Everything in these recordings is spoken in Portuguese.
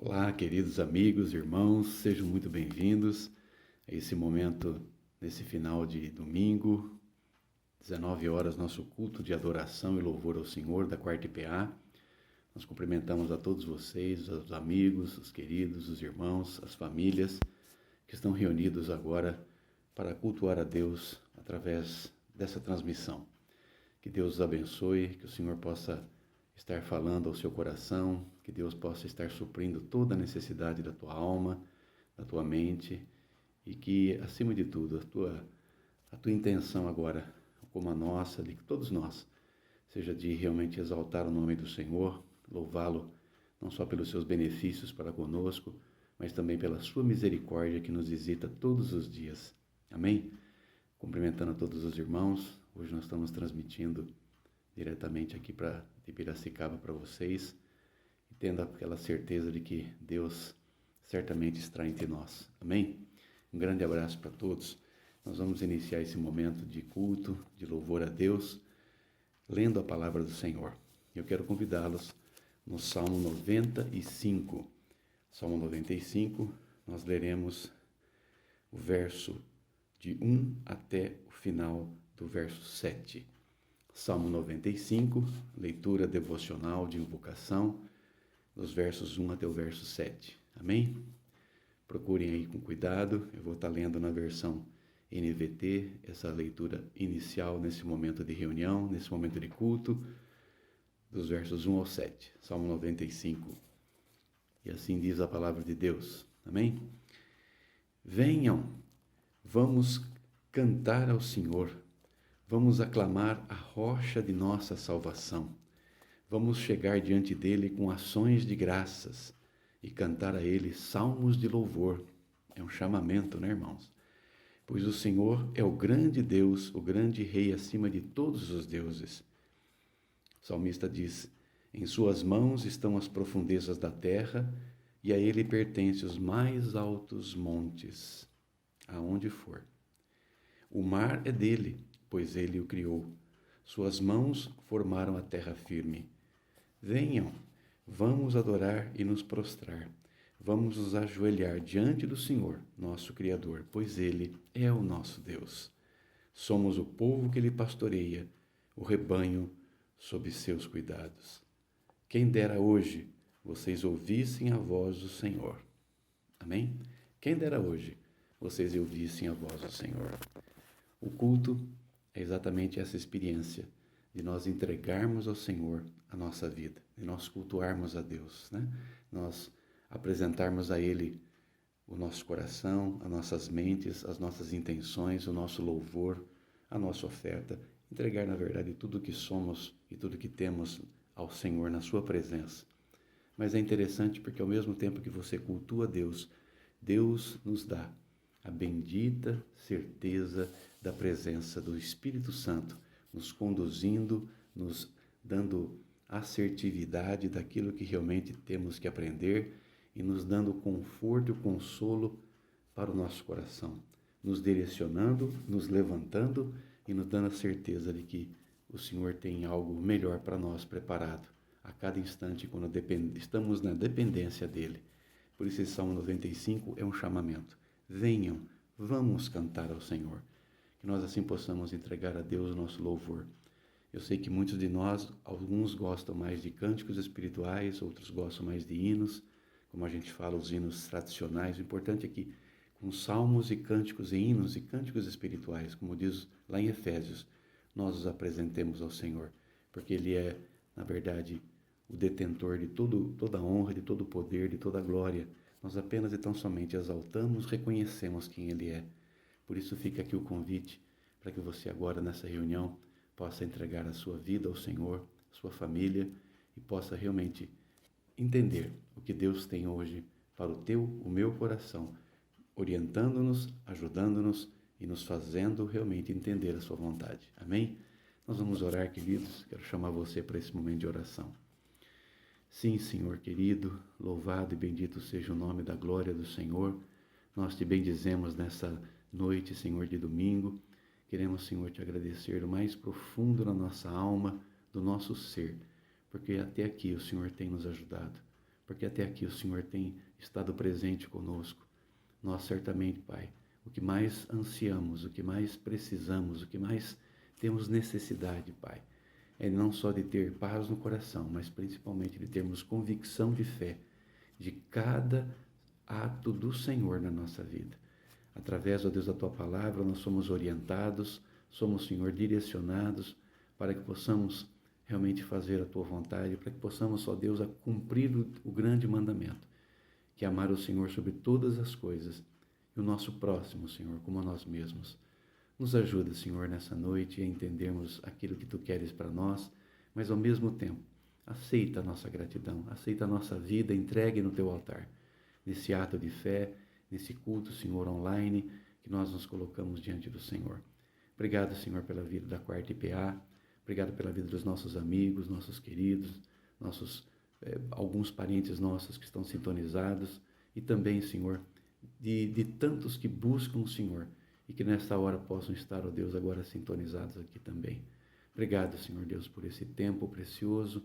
Olá, queridos amigos, irmãos, sejam muito bem-vindos a esse momento, nesse final de domingo, 19 horas, nosso culto de adoração e louvor ao Senhor da Quarta IPA. Nós cumprimentamos a todos vocês, os amigos, os queridos, os irmãos, as famílias que estão reunidos agora para cultuar a Deus através dessa transmissão. Que Deus os abençoe, que o Senhor possa estar falando ao seu coração, que Deus possa estar suprindo toda a necessidade da tua alma, da tua mente, e que, acima de tudo, a tua intenção agora, como a nossa, de todos nós, seja de realmente exaltar o nome do Senhor, louvá-lo, não só pelos seus benefícios para conosco, mas também pela sua misericórdia que nos visita todos os dias. Amém? Cumprimentando a todos os irmãos, hoje nós estamos transmitindo diretamente aqui de Piracicaba para vocês, e tendo aquela certeza de que Deus certamente está entre nós. Amém? Um grande abraço para todos. Nós vamos iniciar esse momento de culto, de louvor a Deus, lendo a palavra do Senhor. Eu quero convidá-los no Salmo 95. Salmo 95, nós leremos o verso de 1 até o final do verso 7. Salmo 95, leitura devocional de invocação, dos versos 1 até o verso 7. Amém? Procurem aí com cuidado, eu vou estar lendo na versão NVT, essa leitura inicial nesse momento de reunião, nesse momento de culto, dos versos 1 ao 7. Salmo 95. E assim diz a palavra de Deus. Amém? Venham, vamos cantar ao Senhor. Vamos aclamar a rocha de nossa salvação. Vamos chegar diante dele com ações de graças e cantar a ele salmos de louvor. É um chamamento, né, irmãos? Pois o Senhor é o grande Deus, o grande Rei acima de todos os deuses. O salmista diz: em suas mãos estão as profundezas da terra e a ele pertencem os mais altos montes, aonde for. O mar é dele, pois ele o criou. Suas mãos formaram a terra firme. Venham, vamos adorar e nos prostrar. Vamos nos ajoelhar diante do Senhor, nosso Criador, pois ele é o nosso Deus. Somos o povo que ele pastoreia, o rebanho sob seus cuidados. Quem dera hoje vocês ouvissem a voz do Senhor. Amém? Quem dera hoje vocês ouvissem a voz do Senhor. O culto é exatamente essa experiência de nós entregarmos ao Senhor a nossa vida, de nós cultuarmos a Deus, né? Nós apresentarmos a Ele o nosso coração, as nossas mentes, as nossas intenções, o nosso louvor, a nossa oferta, entregar, na verdade, tudo o que somos e tudo o que temos ao Senhor na sua presença. Mas é interessante porque ao mesmo tempo que você cultua Deus, Deus nos dá a bendita certeza da presença do Espírito Santo, nos conduzindo, nos dando assertividade daquilo que realmente temos que aprender e nos dando conforto e consolo para o nosso coração, nos direcionando, nos levantando e nos dando a certeza de que o Senhor tem algo melhor para nós preparado a cada instante quando estamos na dependência dEle. Por isso esse Salmo 95 é um chamamento. Venham, vamos cantar ao Senhor. Que nós assim possamos entregar a Deus o nosso louvor. Eu sei que muitos de nós, alguns gostam mais de cânticos espirituais, outros gostam mais de hinos, como a gente fala, os hinos tradicionais. O importante é que com salmos e cânticos e hinos e cânticos espirituais, como diz lá em Efésios, nós os apresentemos ao Senhor, porque Ele é, na verdade, o detentor de toda a honra, de todo o poder, de toda a glória. Nós apenas e tão somente exaltamos, reconhecemos quem Ele é. Por isso fica aqui o convite para que você agora nessa reunião possa entregar a sua vida ao Senhor, sua família, e possa realmente entender o que Deus tem hoje para o meu coração, orientando-nos, ajudando-nos e nos fazendo realmente entender a sua vontade. Amém? Nós vamos orar, queridos. Quero chamar você para esse momento de oração. Sim, Senhor querido, louvado e bendito seja o nome da glória do Senhor. Nós te bendizemos nessa noite, Senhor, de domingo. Queremos, Senhor, te agradecer do mais profundo da nossa alma, do nosso ser, porque até aqui o Senhor tem nos ajudado. porque até aqui o Senhor tem estado presente conosco. Nós certamente, Pai, o que mais ansiamos, o que mais precisamos, o que mais temos necessidade, Pai, é não só de ter paz no coração, mas principalmente de termos convicção de fé de cada ato do Senhor na nossa vida. Através, ó Deus, da Tua Palavra, nós somos orientados, somos, Senhor, direcionados para que possamos realmente fazer a Tua vontade, para que possamos, ó Deus, cumprir o grande mandamento, que é amar o Senhor sobre todas as coisas e o nosso próximo, Senhor, como a nós mesmos. Nos ajuda, Senhor, nessa noite a entendermos aquilo que Tu queres para nós, mas ao mesmo tempo, aceita a nossa gratidão, aceita a nossa vida entregue no Teu altar, nesse ato de fé, nesse culto, Senhor, online, que nós nos colocamos diante do Senhor. Obrigado, Senhor, pela vida da Quarta IPA, obrigado pela vida dos nossos amigos, nossos queridos, alguns parentes nossos que estão sintonizados, e também, Senhor, de tantos que buscam o Senhor, e que nesta hora possam estar, ó Deus, agora sintonizados aqui também. Obrigado, Senhor Deus, por esse tempo precioso.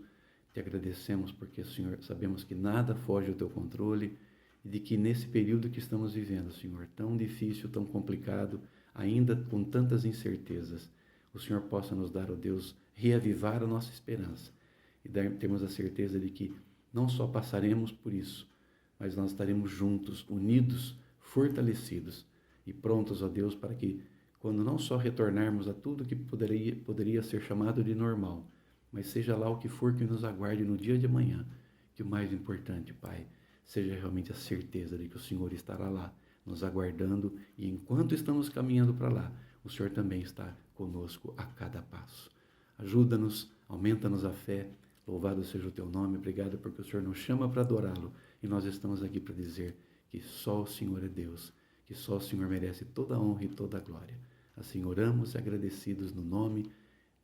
Te agradecemos porque, Senhor, sabemos que nada foge ao Teu controle e de que nesse período que estamos vivendo, Senhor, tão difícil, tão complicado, ainda com tantas incertezas, o Senhor possa nos dar, ó Deus, reavivar a nossa esperança e termos a certeza de que não só passaremos por isso, mas nós estaremos juntos, unidos, fortalecidos e prontos, ó Deus, para que quando não só retornarmos a tudo que poderia ser chamado de normal, mas seja lá o que for que nos aguarde no dia de amanhã, que o mais importante, Pai, seja realmente a certeza de que o Senhor estará lá, nos aguardando, e enquanto estamos caminhando para lá, o Senhor também está conosco a cada passo. Ajuda-nos, aumenta-nos a fé, louvado seja o Teu nome, obrigado porque o Senhor nos chama para adorá-lo, e nós estamos aqui para dizer que só o Senhor é Deus, que só o Senhor merece toda a honra e toda a glória. Assim oramos agradecidos no nome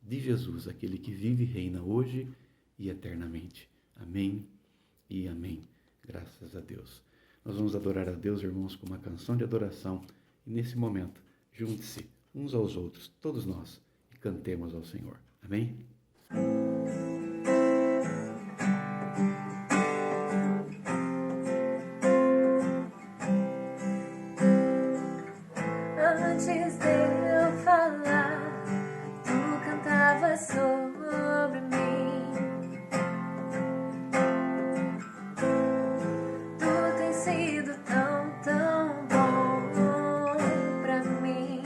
de Jesus, aquele que vive e reina hoje e eternamente. Amém e amém. Graças a Deus. Nós vamos adorar a Deus, irmãos, com uma canção de adoração. E nesse momento, junte-se uns aos outros, todos nós, e cantemos ao Senhor. Amém? Antes de eu falar, tu cantavas sobre mim. Tu tens sido tão, tão bom pra mim.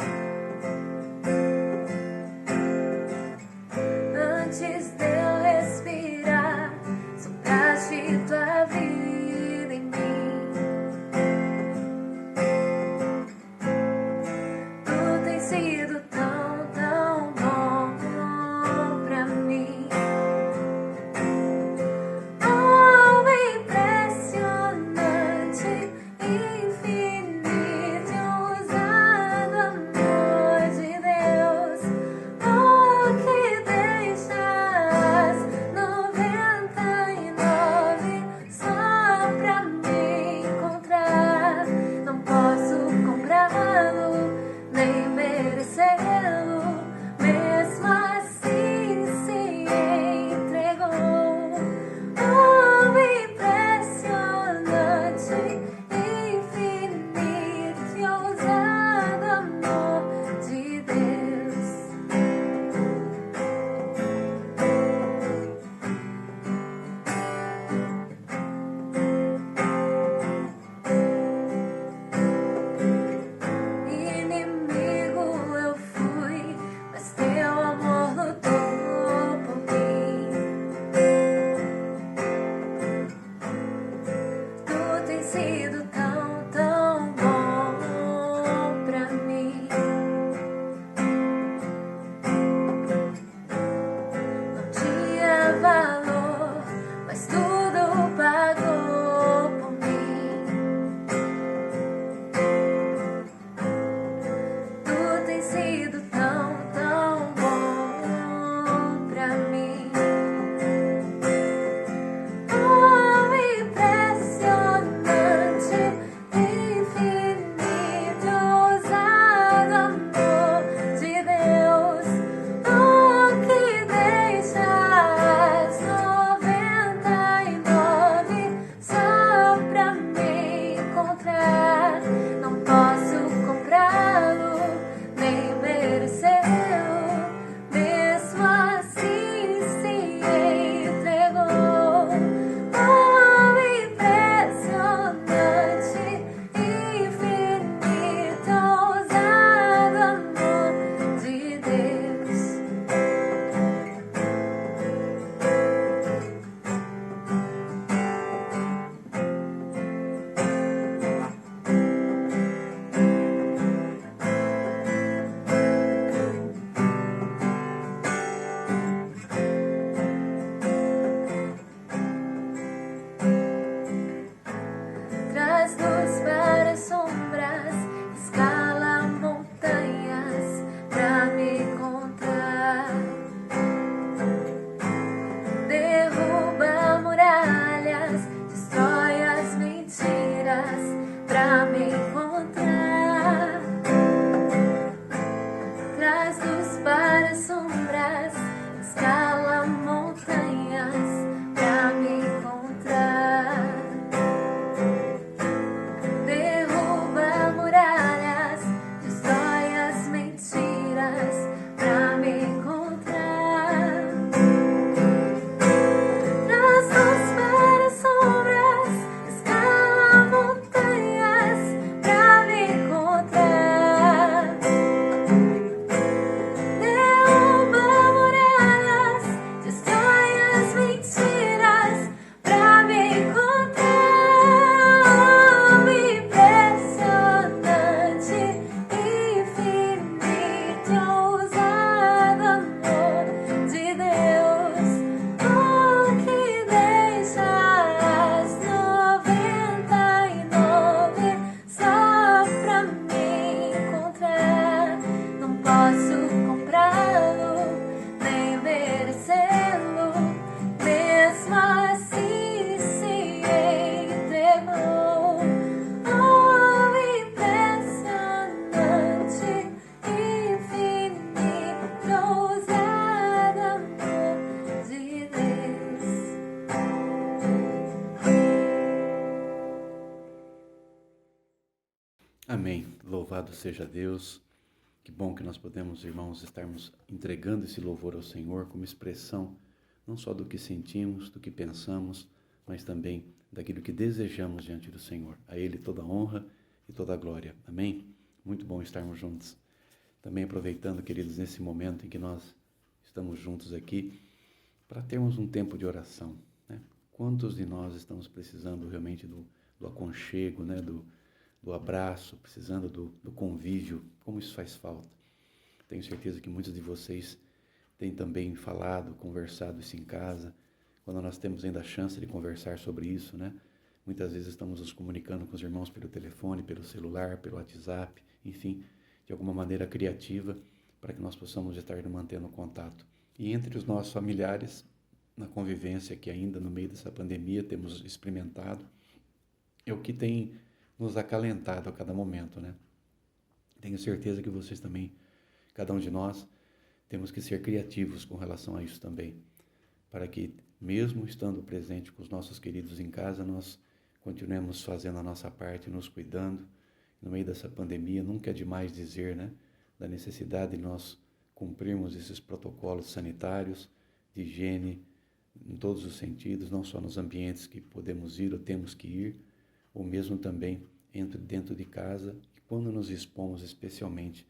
Antes de eu respirar, sopraste tua vida em mim. Sido tão, tão bom pra mim. Oh, impressionante, infinito e ousado amor de Deus. Oh, que deixas 99 só pra me encontrar. Não posso comprá-lo, nem merecê-lo, mesmo assim se entregou. Oh, impressionante, infinito e ousado amor de Deus. Inimigo eu fui, mas teu amor lutou por mim. Tu tens sido tão, tão bom pra mim. Não tinha valor, mas tudo pagou por mim. Tu tens sido tão, tão bom pra mim. Oh, impressionante, Amém. Louvado seja Deus. Que bom que nós podemos, irmãos, estarmos entregando esse louvor ao Senhor como expressão não só do que sentimos, do que pensamos, mas também daquilo que desejamos diante do Senhor. A Ele toda a honra e toda a glória. Amém? Muito bom estarmos juntos. Também aproveitando, queridos, nesse momento em que nós estamos juntos aqui, para termos um tempo de oração, né? Quantos de nós estamos precisando realmente do aconchego, né? Do abraço, precisando do convívio, como isso faz falta. Tenho certeza que muitos de vocês têm também falado, conversado isso em casa, quando nós temos ainda a chance de conversar sobre isso, né? Muitas vezes estamos nos comunicando com os irmãos pelo telefone, pelo celular, pelo WhatsApp, enfim, de alguma maneira criativa, para que nós possamos estar mantendo contato. E entre os nossos familiares, na convivência que ainda no meio dessa pandemia temos experimentado, é o que tem nos acalentado a cada momento, né? Tenho certeza que vocês também, cada um de nós, temos que ser criativos com relação a isso também, para que, mesmo estando presente com os nossos queridos em casa, nós continuemos fazendo a nossa parte, nos cuidando. No meio dessa pandemia, nunca é demais dizer, né, da necessidade de nós cumprirmos esses protocolos sanitários, de higiene, em todos os sentidos, não só nos ambientes que podemos ir ou temos que ir, ou mesmo também dentro de casa, e quando nos expomos especialmente,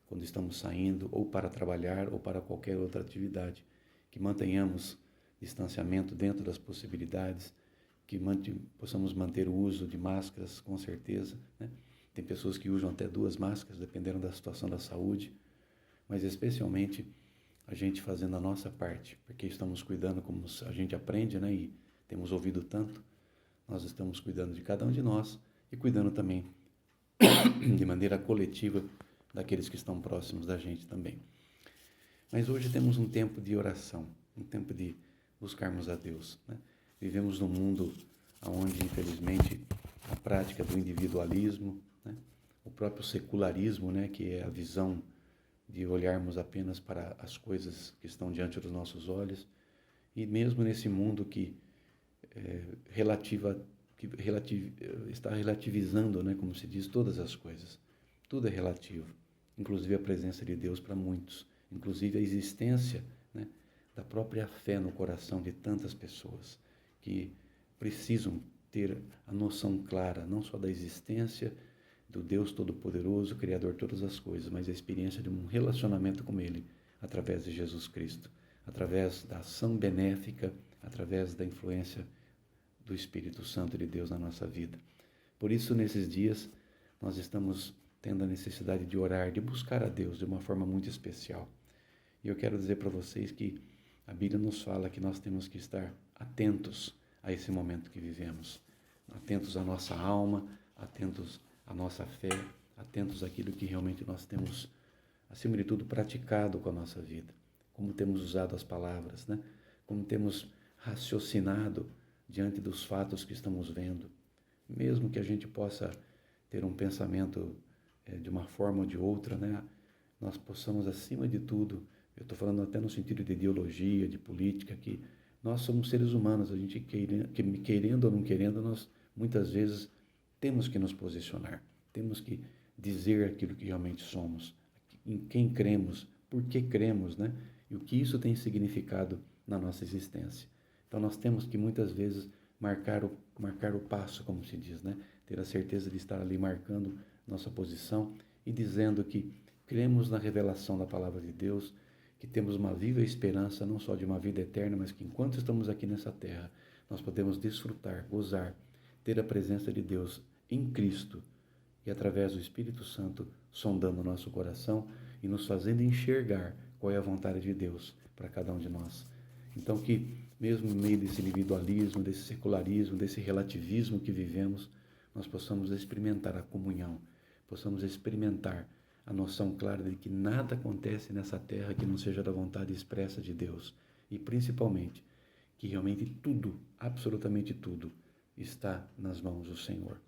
quando estamos saindo ou para trabalhar ou para qualquer outra atividade, que mantenhamos distanciamento dentro das possibilidades, que possamos manter o uso de máscaras, com certeza, né? Tem pessoas que usam até 2 máscaras, dependendo da situação da saúde, mas especialmente a gente fazendo a nossa parte, porque estamos cuidando, como a gente aprende, né? E temos ouvido tanto, nós estamos cuidando de cada um de nós e cuidando também de maneira coletiva daqueles que estão próximos da gente também. Mas hoje temos um tempo de oração, um tempo de buscarmos a Deus, né? Vivemos num mundo onde, infelizmente, a prática do individualismo, né? O próprio secularismo, né? Que é a visão de olharmos apenas para as coisas que estão diante dos nossos olhos, e mesmo nesse mundo que está relativizando, né, como se diz, todas as coisas. Tudo é relativo, inclusive a presença de Deus para muitos, inclusive a existência, né, da própria fé no coração de tantas pessoas que precisam ter a noção clara, não só da existência do Deus Todo-Poderoso, Criador de todas as coisas, mas a experiência de um relacionamento com Ele através de Jesus Cristo, através da ação benéfica, através da influência do Espírito Santo de Deus na nossa vida. Por isso, nesses dias, nós estamos tendo a necessidade de orar, de buscar a Deus de uma forma muito especial. E eu quero dizer para vocês que a Bíblia nos fala que nós temos que estar atentos a esse momento que vivemos, atentos à nossa alma, atentos à nossa fé, atentos àquilo que realmente nós temos, acima de tudo, praticado com a nossa vida, como temos usado as palavras, né? Como temos raciocinado diante dos fatos que estamos vendo. Mesmo que a gente possa ter um pensamento de uma forma ou de outra, né? Nós possamos, acima de tudo, eu estou falando até no sentido de ideologia, de política, que nós somos seres humanos, a gente querendo ou não querendo, nós muitas vezes temos que nos posicionar, temos que dizer aquilo que realmente somos, em quem cremos, por que cremos, né? E o que isso tem significado na nossa existência. Então nós temos que muitas vezes marcar o passo, como se diz, né? Ter a certeza de estar ali marcando nossa posição e dizendo que cremos na revelação da palavra de Deus, que temos uma viva esperança não só de uma vida eterna, mas que enquanto estamos aqui nessa terra, nós podemos desfrutar, gozar, ter a presença de Deus em Cristo e através do Espírito Santo sondando o nosso coração e nos fazendo enxergar qual é a vontade de Deus para cada um de nós. Então que, mesmo no meio desse individualismo, desse secularismo, desse relativismo que vivemos, nós possamos experimentar a comunhão, possamos experimentar a noção clara de que nada acontece nessa terra que não seja da vontade expressa de Deus. E principalmente, que realmente tudo, absolutamente tudo, está nas mãos do Senhor.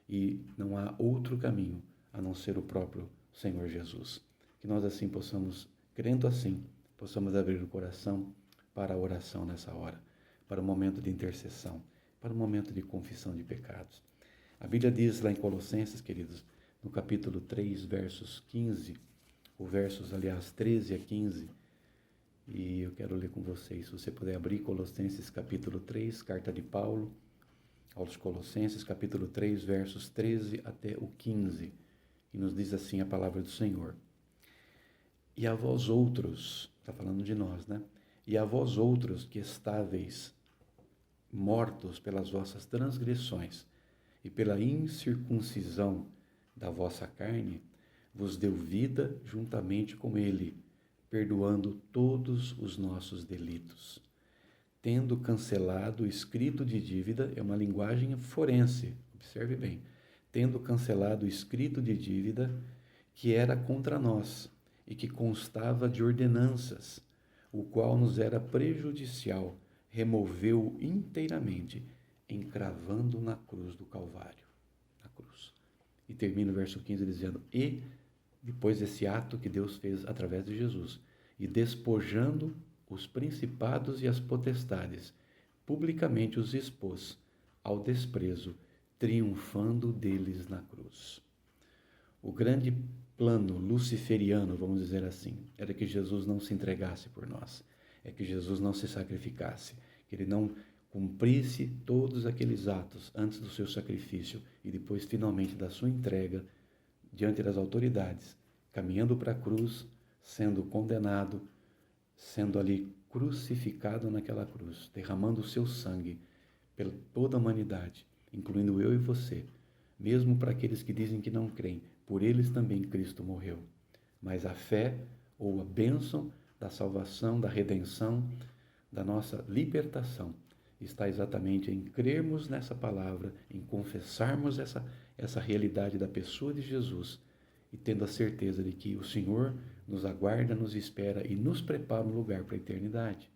E não há outro caminho a não ser o próprio Senhor Jesus. Que nós assim possamos, crendo assim, possamos abrir o coração para a oração nessa hora, para o momento de intercessão, para o momento de confissão de pecados. A Bíblia diz lá em Colossenses, queridos, no capítulo 3, versos 15, ou versos, aliás, 13 a 15, e eu quero ler com vocês. Se você puder abrir Colossenses capítulo 3, carta de Paulo aos Colossenses, capítulo 3, versos 13 até o 15, e nos diz assim a palavra do Senhor. E a vós outros, está falando de nós, né? E a vós outros que estáveis mortos pelas vossas transgressões e pela incircuncisão da vossa carne, vos deu vida juntamente com ele, perdoando todos os nossos delitos, tendo cancelado o escrito de dívida, é uma linguagem forense, observe bem, tendo cancelado o escrito de dívida que era contra nós e que constava de ordenanças, o qual nos era prejudicial, removeu-o inteiramente, encravando na cruz do Calvário, na cruz. E termina o verso 15 dizendo, e depois desse ato que Deus fez através de Jesus, e despojando os principados e as potestades, publicamente os expôs ao desprezo, triunfando deles na cruz. O grande plano luciferiano, vamos dizer assim, era que Jesus não se entregasse por nós, é que Jesus não se sacrificasse, que ele não cumprisse todos aqueles atos antes do seu sacrifício e depois, finalmente, da sua entrega diante das autoridades, caminhando para a cruz, sendo condenado, sendo ali crucificado naquela cruz, derramando o seu sangue pela toda a humanidade, incluindo eu e você, mesmo para aqueles que dizem que não creem, por eles também Cristo morreu. Mas a fé, ou a bênção da salvação, da redenção, da nossa libertação, está exatamente em crermos nessa palavra, em confessarmos essa realidade da pessoa de Jesus e tendo a certeza de que o Senhor nos aguarda, nos espera e nos prepara um lugar para a eternidade.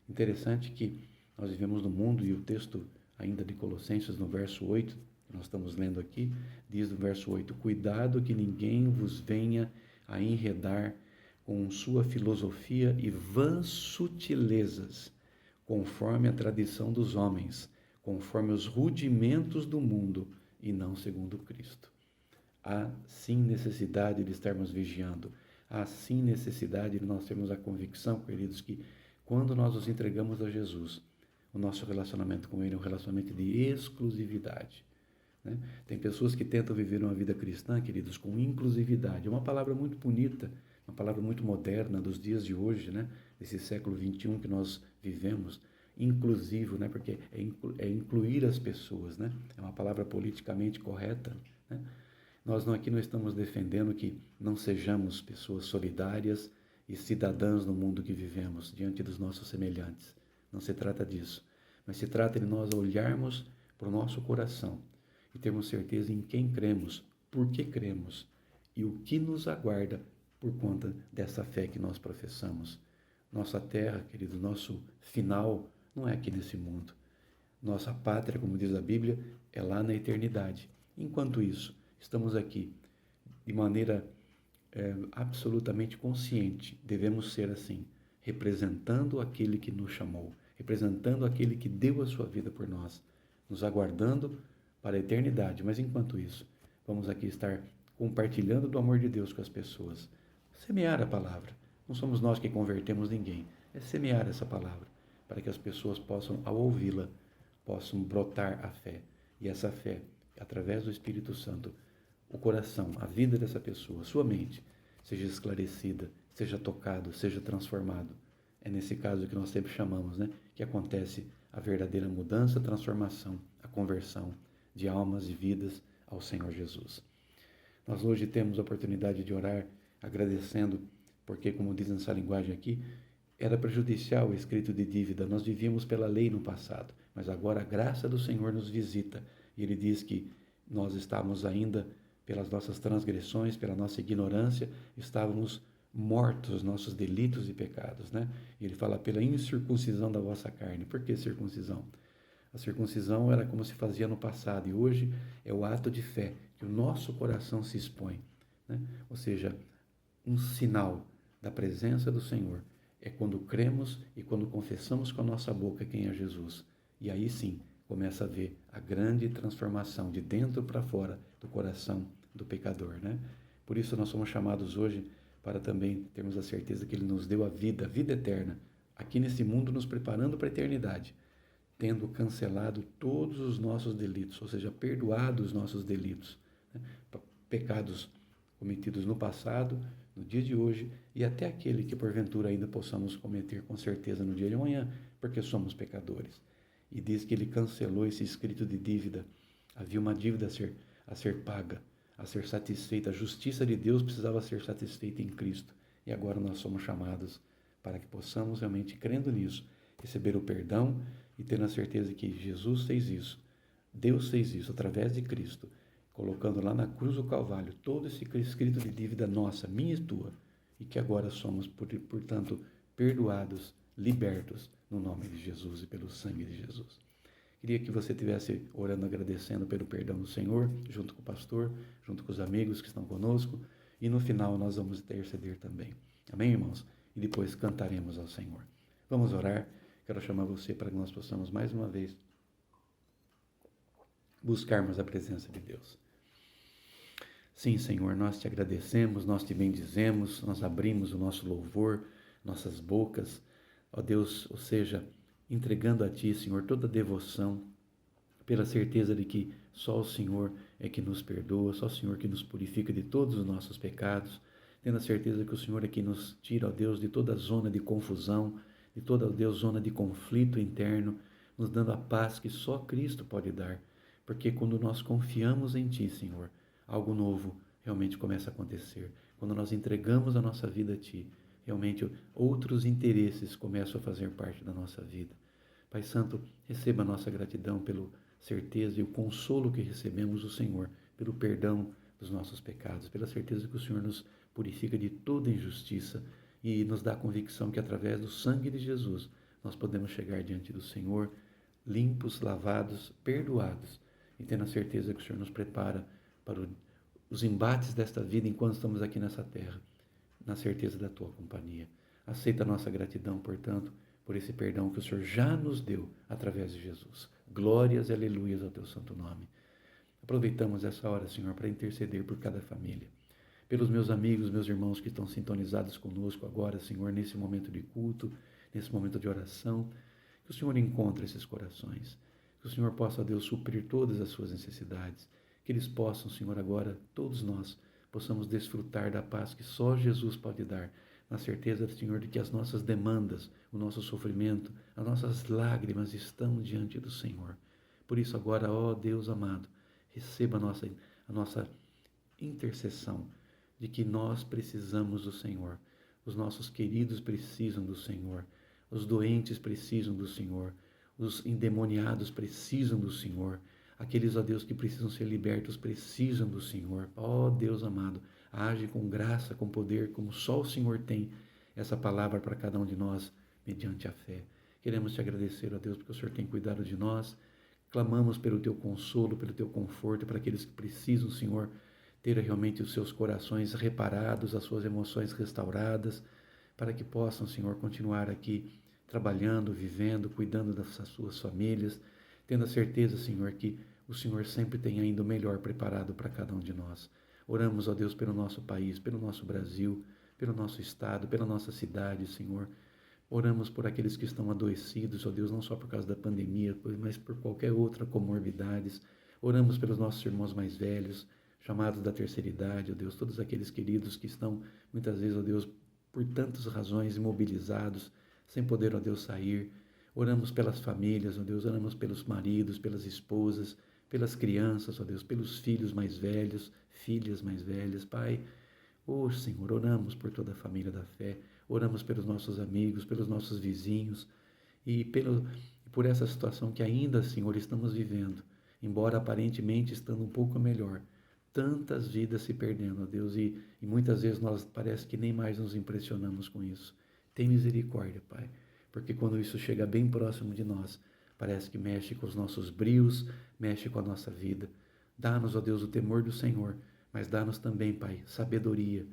Interessante que nós vivemos no mundo, e o texto ainda de Colossenses, no verso 8, que nós estamos lendo aqui, diz no verso 8, cuidado que ninguém vos venha a enredar com sua filosofia e vãs sutilezas, conforme a tradição dos homens, conforme os rudimentos do mundo, e não segundo Cristo. Há sim necessidade de estarmos vigiando, há sim necessidade de nós termos a convicção, queridos, que quando nós nos entregamos a Jesus, o nosso relacionamento com Ele é um relacionamento de exclusividade, né? Tem pessoas que tentam viver uma vida cristã, queridos, com inclusividade. É uma palavra muito bonita, uma palavra muito moderna dos dias de hoje, né? Desse século XXI que nós vivemos, inclusivo, né? Porque é incluir as pessoas, né? É uma palavra politicamente correta, né? Nós aqui não estamos defendendo que não sejamos pessoas solidárias e cidadãs no mundo que vivemos, diante dos nossos semelhantes. Não se trata disso, mas se trata de nós olharmos para o nosso coração e termos certeza em quem cremos, por que cremos e o que nos aguarda por conta dessa fé que nós professamos. Nossa terra, querido, nosso final não é aqui nesse mundo. Nossa pátria, como diz a Bíblia, é lá na eternidade. Enquanto isso, estamos aqui de maneira absolutamente consciente, devemos ser assim, representando aquele que nos chamou, representando aquele que deu a sua vida por nós, nos aguardando para a eternidade. Mas enquanto isso, vamos aqui estar compartilhando do amor de Deus com as pessoas, semear a palavra. Não somos nós que convertemos ninguém, é semear essa palavra, para que as pessoas possam, ao ouvi-la, possam brotar a fé. E essa fé, através do Espírito Santo, o coração, a vida dessa pessoa, sua mente, seja esclarecida, seja tocado, seja transformado. É nesse caso que nós sempre chamamos, né? Que acontece a verdadeira mudança, a transformação, a conversão de almas e vidas ao Senhor Jesus. Nós hoje temos a oportunidade de orar agradecendo, porque, como diz nessa linguagem aqui, era prejudicial o escrito de dívida. Nós vivíamos pela lei no passado, mas agora a graça do Senhor nos visita. E Ele diz que nós estávamos ainda, pelas nossas transgressões, pela nossa ignorância, estávamos mortos, nossos delitos e pecados, né? E Ele fala pela incircuncisão da vossa carne. Por que circuncisão? A circuncisão era como se fazia no passado, e hoje é o ato de fé, que o nosso coração se expõe, né? Ou seja, um sinal da presença do Senhor é quando cremos e quando confessamos com a nossa boca quem é Jesus. E aí sim, começa a ver a grande transformação de dentro para fora do coração do pecador, né? Por isso nós somos chamados hoje para também termos a certeza que Ele nos deu a vida eterna, aqui nesse mundo nos preparando para a eternidade, tendo cancelado todos os nossos delitos, ou seja, perdoado os nossos delitos, né? Pecados cometidos no passado, no dia de hoje e até aquele que porventura ainda possamos cometer com certeza no dia de amanhã, porque somos pecadores. E diz que Ele cancelou esse escrito de dívida. Havia uma dívida a ser paga, a ser satisfeita. A justiça de Deus precisava ser satisfeita em Cristo. E agora nós somos chamados para que possamos realmente, crendo nisso, receber o perdão e ter a certeza que Jesus fez isso. Deus fez isso através de Cristo, colocando lá na cruz do Calvário todo esse escrito de dívida nossa, minha e tua, e que agora somos, portanto, perdoados, libertos, no nome de Jesus e pelo sangue de Jesus. Queria que você estivesse orando, agradecendo pelo perdão do Senhor, junto com o pastor, junto com os amigos que estão conosco, e no final nós vamos interceder também. Amém, irmãos? E depois cantaremos ao Senhor. Vamos orar. Quero chamar você para que nós possamos mais uma vez buscarmos a presença de Deus. Sim, Senhor, nós te agradecemos, nós te bendizemos, nós abrimos o nosso louvor, nossas bocas, ó Deus, ou seja, entregando a Ti, Senhor, toda a devoção, pela certeza de que só o Senhor é que nos perdoa, só o Senhor que nos purifica de todos os nossos pecados, tendo a certeza que o Senhor é que nos tira, ó Deus, de toda zona de confusão, de toda, ó Deus, zona de conflito interno, nos dando a paz que só Cristo pode dar, porque quando nós confiamos em Ti, Senhor, algo novo realmente começa a acontecer. Quando nós entregamos a nossa vida a Ti, realmente outros interesses começam a fazer parte da nossa vida. Pai Santo, receba a nossa gratidão pela certeza e o consolo que recebemos do Senhor, pelo perdão dos nossos pecados, pela certeza que o Senhor nos purifica de toda injustiça e nos dá a convicção que através do sangue de Jesus nós podemos chegar diante do Senhor limpos, lavados, perdoados e tendo a certeza que o Senhor nos prepara para os embates desta vida enquanto estamos aqui nessa terra, na certeza da Tua companhia. Aceita a nossa gratidão, portanto, por esse perdão que o Senhor já nos deu através de Jesus. Glórias e aleluias ao Teu santo nome. Aproveitamos essa hora, Senhor, para interceder por cada família. Pelos meus amigos, meus irmãos que estão sintonizados conosco agora, Senhor, nesse momento de culto, nesse momento de oração, que o Senhor encontre esses corações. Que o Senhor possa, Deus, suprir todas as suas necessidades. Que eles possam, Senhor, agora, todos nós, possamos desfrutar da paz que só Jesus pode dar, na certeza, Senhor, de que as nossas demandas, o nosso sofrimento, as nossas lágrimas estão diante do Senhor. Por isso agora, ó Deus amado, receba a nossa intercessão de que nós precisamos do Senhor, os nossos queridos precisam do Senhor, os doentes precisam do Senhor, os endemoniados precisam do Senhor, aqueles, ó Deus, que precisam ser libertos precisam do Senhor. Ó Deus amado, age com graça, com poder, como só o Senhor tem essa palavra para cada um de nós, mediante a fé. Queremos te agradecer, ó Deus, porque o Senhor tem cuidado de nós. Clamamos pelo teu consolo, pelo teu conforto, para aqueles que precisam, Senhor, ter realmente os seus corações reparados, as suas emoções restauradas, para que possam, Senhor, continuar aqui trabalhando, vivendo, cuidando das suas famílias, tendo a certeza, Senhor, que o Senhor sempre tem ainda o melhor preparado para cada um de nós. Oramos, ó Deus, pelo nosso país, pelo nosso Brasil, pelo nosso estado, pela nossa cidade, Senhor. Oramos por aqueles que estão adoecidos, ó Deus, não só por causa da pandemia, mas por qualquer outra comorbidades. Oramos pelos nossos irmãos mais velhos, chamados da terceira idade, ó Deus, todos aqueles queridos que estão, muitas vezes, ó Deus, por tantas razões, imobilizados, sem poder, ó Deus, sair. Oramos pelas famílias, ó Deus, oramos pelos maridos, pelas esposas, pelas crianças, ó Deus, pelos filhos mais velhos, filhas mais velhas, Pai. Ó Senhor, oramos por toda a família da fé, oramos pelos nossos amigos, pelos nossos vizinhos e por essa situação que ainda, Senhor, estamos vivendo, embora aparentemente estando um pouco melhor. Tantas vidas se perdendo, ó Deus, e muitas vezes nós parece que nem mais nos impressionamos com isso. Tem misericórdia, Pai, porque quando isso chega bem próximo de nós, parece que mexe com os nossos brios, mexe com a nossa vida. Dá-nos, ó Deus, o temor do Senhor, mas dá-nos também, Pai, sabedoria,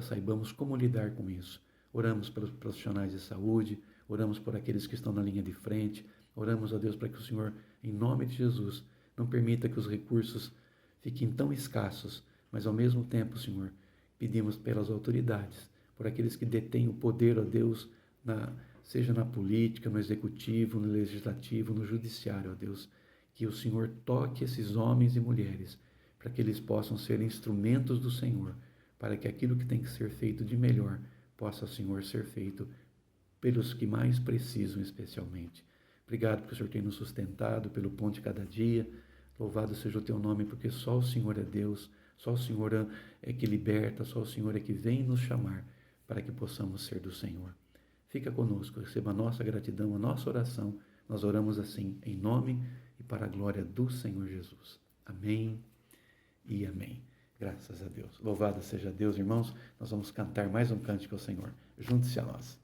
saibamos como lidar com isso. Oramos pelos profissionais de saúde, oramos por aqueles que estão na linha de frente, oramos, ó Deus, para que o Senhor, em nome de Jesus, não permita que os recursos fiquem tão escassos mas ao mesmo tempo, Senhor, pedimos pelas autoridades, por aqueles que detêm o poder, ó Deus, seja na política, no executivo, no legislativo, no judiciário, ó Deus, que o Senhor toque esses homens e mulheres, para que eles possam ser instrumentos do Senhor, para que aquilo que tem que ser feito de melhor possa, Senhor, ser feito pelos que mais precisam especialmente. Obrigado porque o Senhor tem nos sustentado pelo pão de cada dia. Louvado seja o teu nome, porque só o Senhor é Deus, só o Senhor é que liberta, só o Senhor é que vem nos chamar para que possamos ser do Senhor. Fica conosco, receba a nossa gratidão, a nossa oração. Nós oramos assim, em nome e para a glória do Senhor Jesus. Amém e amém. Graças a Deus. Louvado seja Deus, irmãos. Nós vamos cantar mais um cântico ao Senhor. Junte-se a nós.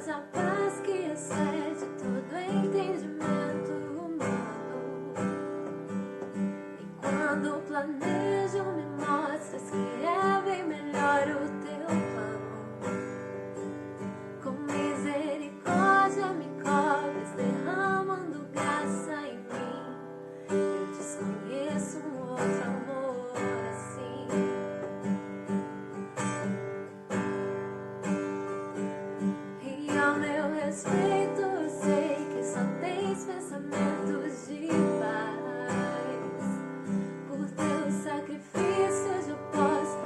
A paz que excede todo entendimento humano. E quando planejo, me mostras que é bem melhor o teu plano. Com misericórdia me cobres, derramando graça em mim. Eu desconheço um outro amor assim. Ao meu respeito, eu sei que só tens pensamentos de paz. Por teu sacrifício, eu posso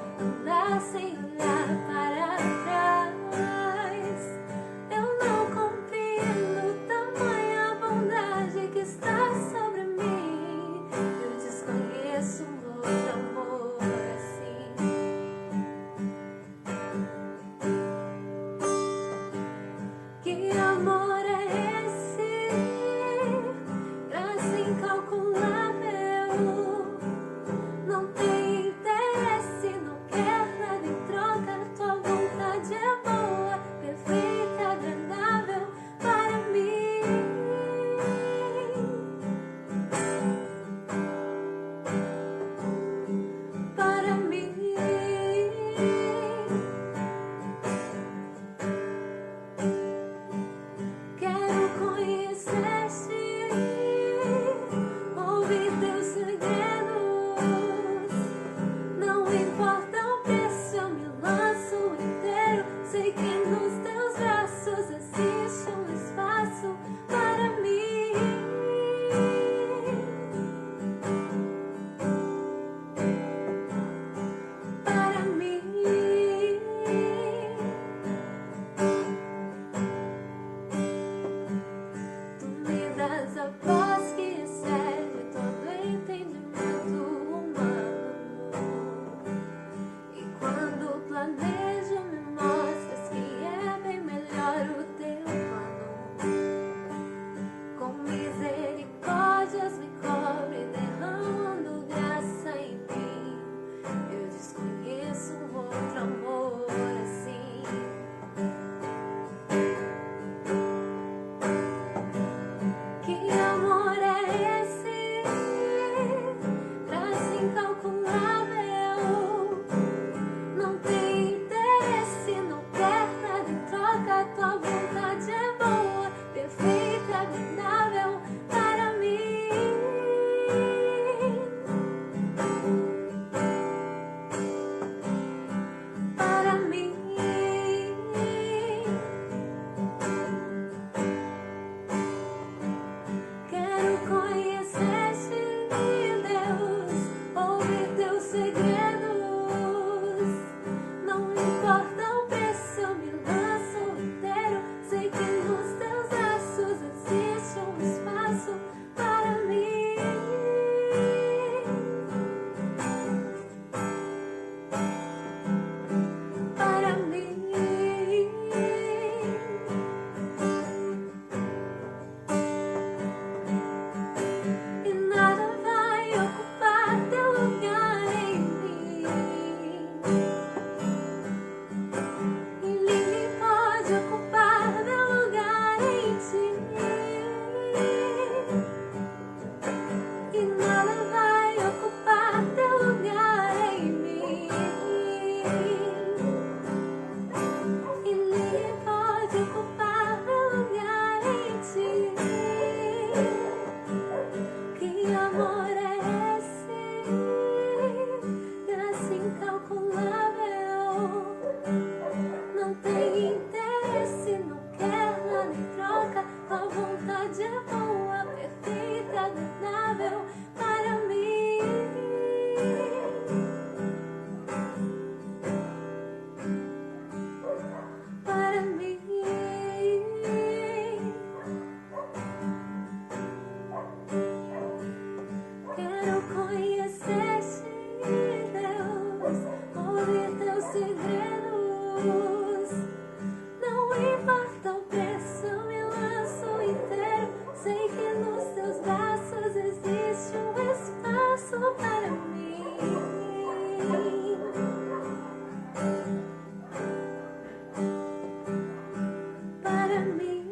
para mim.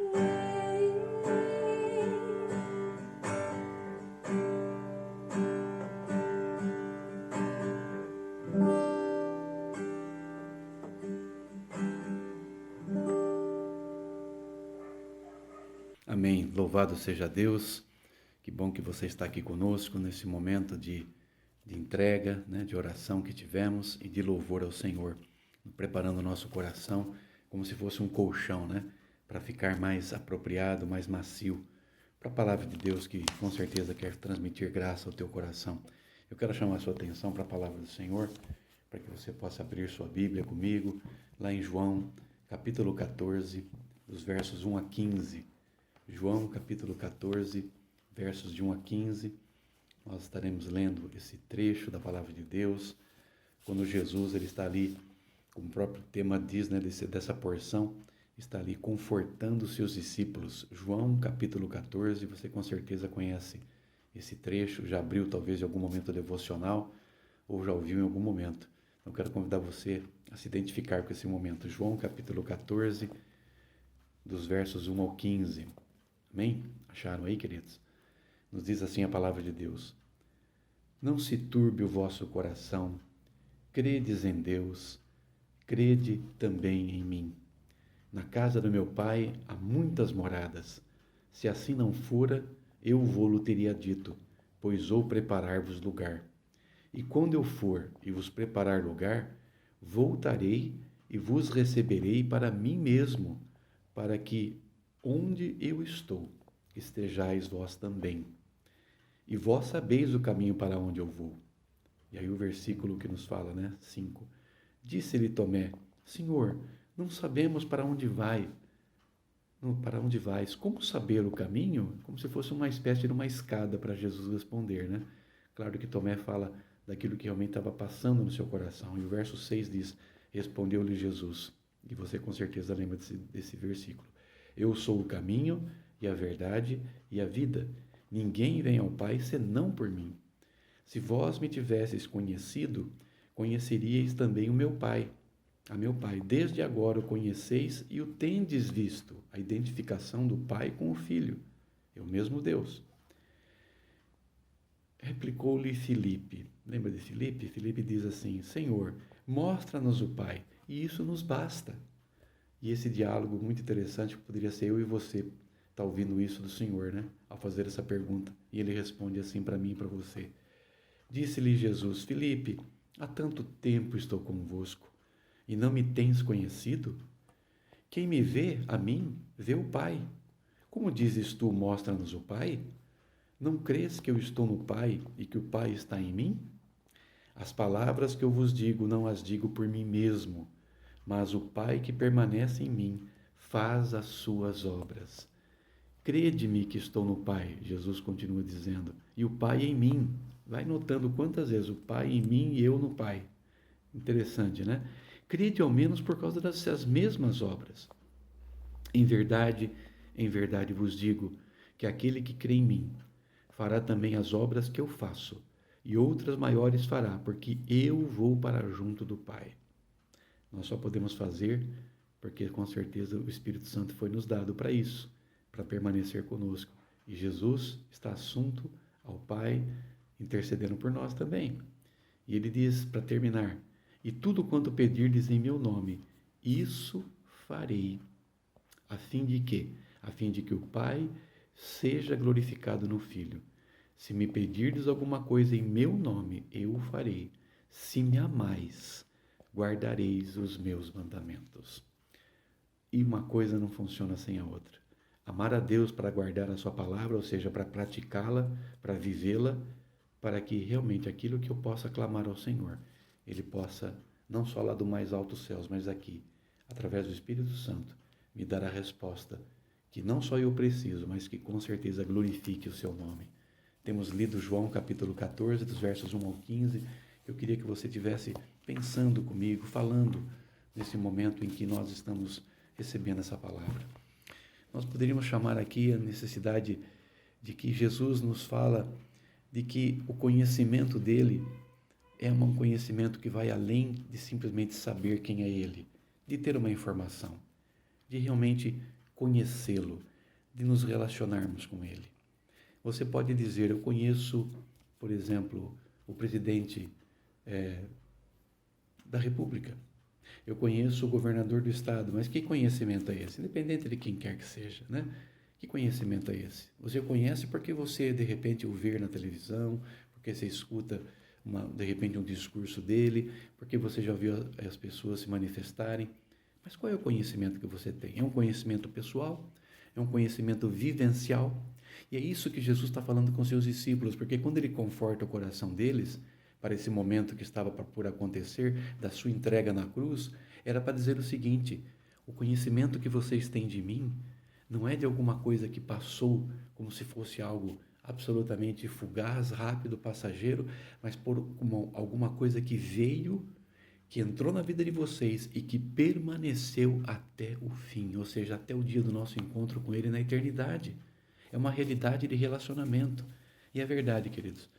Amém. Louvado seja Deus. Que bom que você está aqui conosco nesse momento de entrega, né, de oração que tivemos e de louvor ao Senhor, preparando o nosso coração como se fosse um colchão, né, para ficar mais apropriado, mais macio para a palavra de Deus que com certeza quer transmitir graça ao teu coração. Eu quero chamar a sua atenção para a palavra do Senhor, para que você possa abrir sua Bíblia comigo, lá em João, capítulo 14, dos versos 1 a 15. João, capítulo 14, versos de 1 a 15. Nós estaremos lendo esse trecho da palavra de Deus, quando Jesus ele está ali, como o próprio tema diz, né, dessa porção, está ali confortando os seus discípulos. João, capítulo 14, você com certeza conhece esse trecho, já abriu talvez em algum momento devocional, ou já ouviu em algum momento. Então, quero convidar você a se identificar com esse momento. João, capítulo 14, dos versos 1 ao 15. Amém? Acharam aí, queridos? Nos diz assim a palavra de Deus. Não se turbe o vosso coração, credes em Deus, crede também em mim. Na casa do meu Pai há muitas moradas. Se assim não fora, eu vô-lo teria dito, pois vou preparar-vos lugar. E quando eu for e vos preparar lugar, voltarei e vos receberei para mim mesmo, para que onde eu estou, estejais vós também. E vós sabeis o caminho para onde eu vou. E aí o versículo que nos fala, né? 5. Disse-lhe Tomé, Senhor, não sabemos para onde vai. Para onde vais? Como saber o caminho? Como se fosse uma espécie de uma escada para Jesus responder, né? Claro que Tomé fala daquilo que realmente estava passando no seu coração. E o verso 6 diz, respondeu-lhe Jesus. E você com certeza lembra desse versículo. Eu sou o caminho e a verdade e a vida. Ninguém vem ao Pai senão por mim. Se vós me tivesseis conhecido, conheceríeis também o meu Pai. A meu Pai, desde agora o conheceis e o tendes visto. A identificação do Pai com o Filho. É o mesmo Deus. Replicou-lhe Filipe. Lembra de Filipe? Filipe diz assim, Senhor, mostra-nos o Pai, e isso nos basta. E esse diálogo muito interessante, poderia ser eu e você tá ouvindo isso do Senhor, né? Ao fazer essa pergunta. E ele responde assim para mim e para você. Disse-lhe Jesus, Filipe, há tanto tempo estou convosco, e não me tens conhecido? Quem me vê, a mim, vê o Pai. Como dizes tu, mostra-nos o Pai? Não crês que eu estou no Pai e que o Pai está em mim? As palavras que eu vos digo, não as digo por mim mesmo, mas o Pai que permanece em mim faz as suas obras. Crede-me que estou no Pai, Jesus continua dizendo, e o Pai em mim. Vai notando quantas vezes o Pai em mim e eu no Pai. Interessante, né? Crede ao menos por causa dessas mesmas obras. Em verdade vos digo que aquele que crê em mim fará também as obras que eu faço, e outras maiores fará, porque eu vou para junto do Pai. Nós só podemos fazer porque com certeza o Espírito Santo foi nos dado para isso, para permanecer conosco. E Jesus está assunto ao Pai, intercedendo por nós também. E ele diz, para terminar, e tudo quanto pedirdes em meu nome, isso farei, a fim de que? A fim de que o Pai seja glorificado no Filho. Se me pedirdes alguma coisa em meu nome, eu o farei. Se me amais, guardareis os meus mandamentos. E uma coisa não funciona sem a outra. Amar a Deus para guardar a sua palavra, ou seja, para praticá-la, para vivê-la, para que realmente aquilo que eu possa clamar ao Senhor, Ele possa, não só lá do mais alto dos céus, mas aqui, através do Espírito Santo, me dar a resposta que não só eu preciso, mas que com certeza glorifique o seu nome. Temos lido João capítulo 14, dos versos 1 ao 15. Eu queria que você estivesse pensando comigo, falando nesse momento em que nós estamos recebendo essa palavra. Nós poderíamos chamar aqui a necessidade de que Jesus nos fala de que o conhecimento dele é um conhecimento que vai além de simplesmente saber quem é Ele, de ter uma informação, de realmente conhecê-lo, de nos relacionarmos com Ele. Você pode dizer, eu conheço, por exemplo, o presidente da República, eu conheço o governador do estado, mas que conhecimento é esse? Independente de quem quer que seja, né? Que conhecimento é esse? Você conhece porque você, de repente, o vê na televisão, porque você escuta, de repente, um discurso dele, porque você já viu as pessoas se manifestarem. Mas qual é o conhecimento que você tem? É um conhecimento pessoal? É um conhecimento vivencial? E é isso que Jesus está falando com seus discípulos, porque quando ele conforta o coração deles, para esse momento que estava por acontecer, da sua entrega na cruz, era para dizer o seguinte: o conhecimento que vocês têm de mim não é de alguma coisa que passou como se fosse algo absolutamente fugaz, rápido, passageiro, mas por alguma coisa que veio, que entrou na vida de vocês e que permaneceu até o fim, ou seja, até o dia do nosso encontro com Ele na eternidade. É uma realidade de relacionamento. E é verdade, queridos.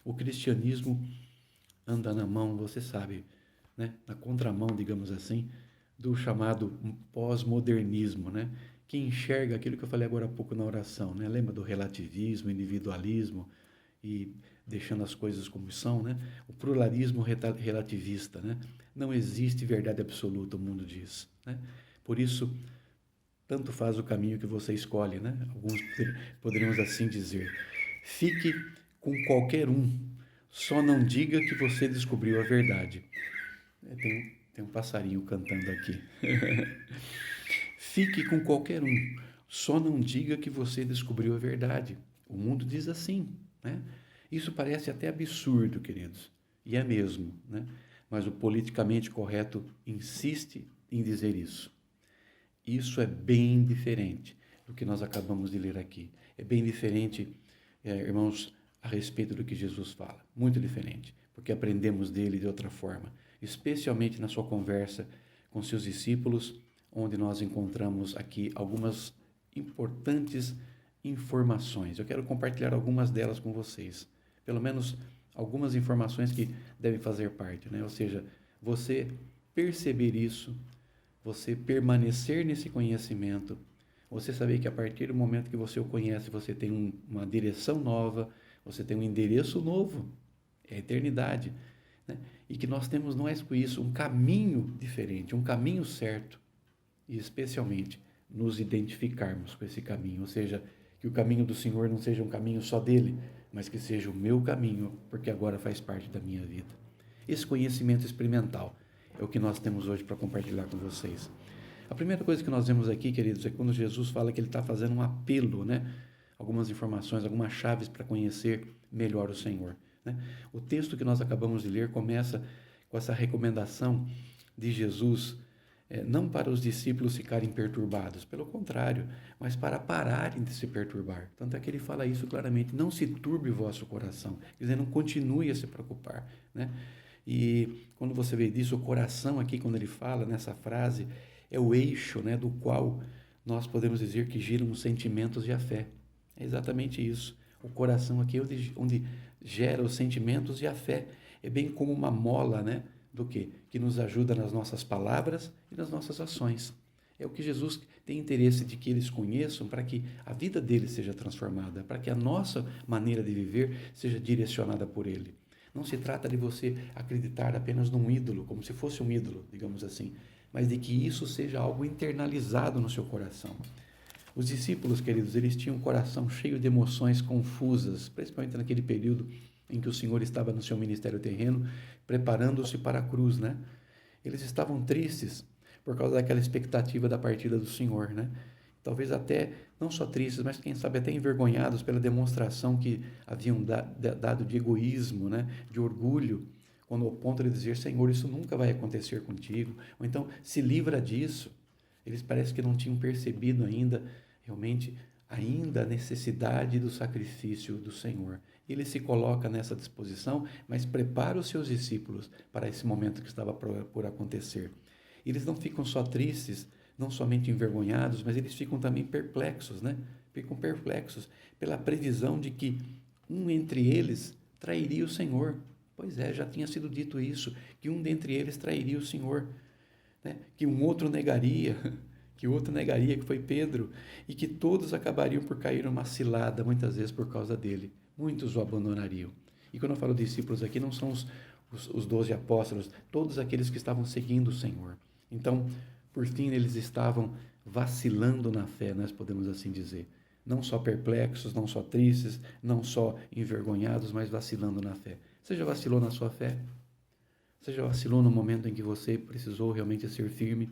O cristianismo anda na mão, você sabe, né? Na contramão, digamos assim, do chamado pós-modernismo, né? Que enxerga aquilo que eu falei agora há pouco na oração, né? Lembra do relativismo, individualismo e deixando as coisas como são, né? O pluralismo relativista, né? Não existe verdade absoluta, o mundo diz, né? Por isso, tanto faz o caminho que você escolhe, né? Alguns poderíamos assim dizer. Fique com qualquer um, só não diga que você descobriu a verdade. Tem um passarinho cantando aqui. Fique com qualquer um, só não diga que você descobriu a verdade. O mundo diz assim, né? Isso parece até absurdo, queridos, e é mesmo, né? Mas o politicamente correto insiste em dizer isso. Isso é bem diferente do que nós acabamos de ler aqui. É bem diferente, irmãos, a respeito do que Jesus fala. Muito diferente, porque aprendemos dele de outra forma, especialmente na sua conversa com seus discípulos, onde nós encontramos aqui algumas importantes informações. Eu quero compartilhar algumas delas com vocês, pelo menos algumas informações que devem fazer parte, né? Ou seja, você perceber isso, você permanecer nesse conhecimento, você saber que a partir do momento que você o conhece, você tem uma direção nova, você tem um endereço novo, é a eternidade, né? E que nós temos, não é isso, um caminho diferente, um caminho certo, e especialmente nos identificarmos com esse caminho, ou seja, que o caminho do Senhor não seja um caminho só dele, mas que seja o meu caminho, porque agora faz parte da minha vida. Esse conhecimento experimental é o que nós temos hoje para compartilhar com vocês. A primeira coisa que nós vemos aqui, queridos, é quando Jesus fala que ele está fazendo um apelo, né? Algumas informações, algumas chaves para conhecer melhor o Senhor, né? O texto que nós acabamos de ler começa com essa recomendação de Jesus, não para os discípulos ficarem perturbados, pelo contrário, mas para pararem de se perturbar. Tanto é que ele fala isso claramente: não se turbe o vosso coração, quer dizer, não continue a se preocupar, né? E quando você vê disso, o coração aqui, quando ele fala nessa frase, é o eixo, né, do qual nós podemos dizer que giram os sentimentos e a fé. É exatamente isso. O coração aqui é onde gera os sentimentos e a fé. É bem como uma mola, né, do quê? Que nos ajuda nas nossas palavras e nas nossas ações. É o que Jesus tem interesse de que eles conheçam, para que a vida deles seja transformada, para que a nossa maneira de viver seja direcionada por Ele. Não se trata de você acreditar apenas num ídolo, como se fosse um ídolo, digamos assim, mas de que isso seja algo internalizado no seu coração. Os discípulos, queridos, eles tinham um coração cheio de emoções confusas, principalmente naquele período em que o Senhor estava no seu ministério terreno, preparando-se para a cruz, né? Eles estavam tristes por causa daquela expectativa da partida do Senhor, né? Talvez até, não só tristes, mas quem sabe até envergonhados pela demonstração que haviam dado de egoísmo, né? De orgulho, quando ao ponto de dizer: Senhor, isso nunca vai acontecer contigo, ou então, se livra disso. Eles parecem que não tinham percebido ainda, realmente, ainda a necessidade do sacrifício do Senhor. Ele se coloca nessa disposição, mas prepara os seus discípulos para esse momento que estava por acontecer. Eles não ficam só tristes, não somente envergonhados, mas eles ficam também perplexos, né? Ficam perplexos pela previsão de que um entre eles trairia o Senhor. Pois é, já tinha sido dito isso, que um dentre eles trairia o Senhor, né? Que um outro negaria, que foi Pedro, e que todos acabariam por cair numa cilada, muitas vezes por causa dele. Muitos o abandonariam. E quando eu falo discípulos aqui, não são os 12 apóstolos, todos aqueles que estavam seguindo o Senhor. Então, por fim, eles estavam vacilando na fé, nós podemos assim dizer. Não só perplexos, não só tristes, não só envergonhados, mas vacilando na fé. Você já vacilou na sua fé? Você já vacilou no momento em que você precisou realmente ser firme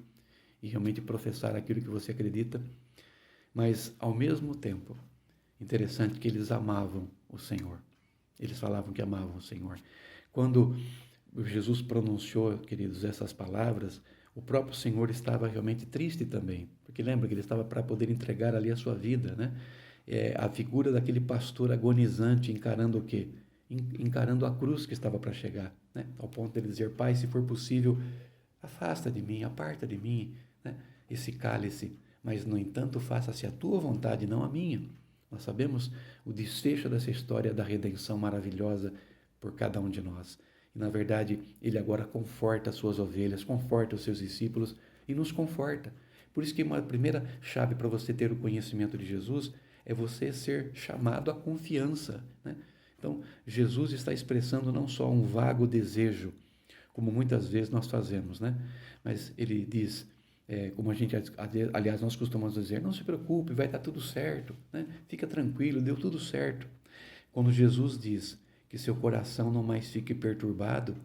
e realmente professar aquilo que você acredita? Mas, ao mesmo tempo, interessante que eles amavam o Senhor. Eles falavam que amavam o Senhor. Quando Jesus pronunciou, queridos, essas palavras, o próprio Senhor estava realmente triste também, porque lembra que ele estava para poder entregar ali a sua vida, né? A figura daquele pastor agonizante encarando o quê? Encarando a cruz que estava para chegar, né? Ao ponto de ele dizer: Pai, se for possível, afasta de mim, aparta de mim, né, esse cálice, mas, no entanto, faça-se a tua vontade, não a minha. Nós sabemos o desfecho dessa história da redenção maravilhosa por cada um de nós. E, na verdade, ele agora conforta as suas ovelhas, conforta os seus discípulos e nos conforta. Por isso que uma primeira chave para você ter o conhecimento de Jesus é você ser chamado à confiança, né? Então, Jesus está expressando não só um vago desejo, como muitas vezes nós fazemos, né? Mas ele diz, como a gente, aliás, nós costumamos dizer: não se preocupe, vai dar tudo certo, né? Fica tranquilo, deu tudo certo. Quando Jesus diz que seu coração não mais fique perturbado,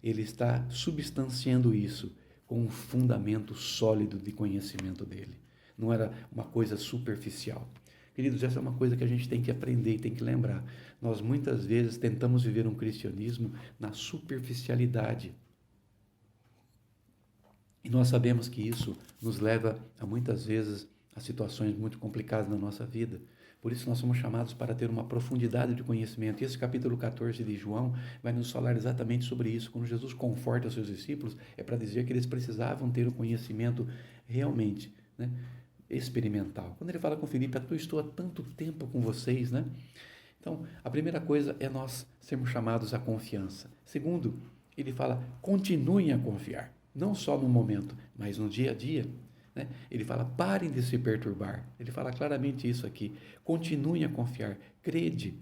ele está substanciando isso com um fundamento sólido de conhecimento dele. Não era uma coisa superficial. Queridos, essa é uma coisa que a gente tem que aprender e tem que lembrar. Nós muitas vezes tentamos viver um cristianismo na superficialidade. E nós sabemos que isso nos leva a muitas vezes a situações muito complicadas na nossa vida. Por isso nós somos chamados para ter uma profundidade de conhecimento. E esse capítulo 14 de João vai nos falar exatamente sobre isso. Quando Jesus conforta os seus discípulos, é para dizer que eles precisavam ter o conhecimento realmente, né, experimental. Quando ele fala com Filipe: eu estou há tanto tempo com vocês, né? Então, a primeira coisa é nós sermos chamados à confiança. Segundo, ele fala: continuem a confiar. Não só no momento, mas no dia a dia. Né? Ele fala: parem de se perturbar. Ele fala claramente isso aqui. Continuem a confiar. Crede.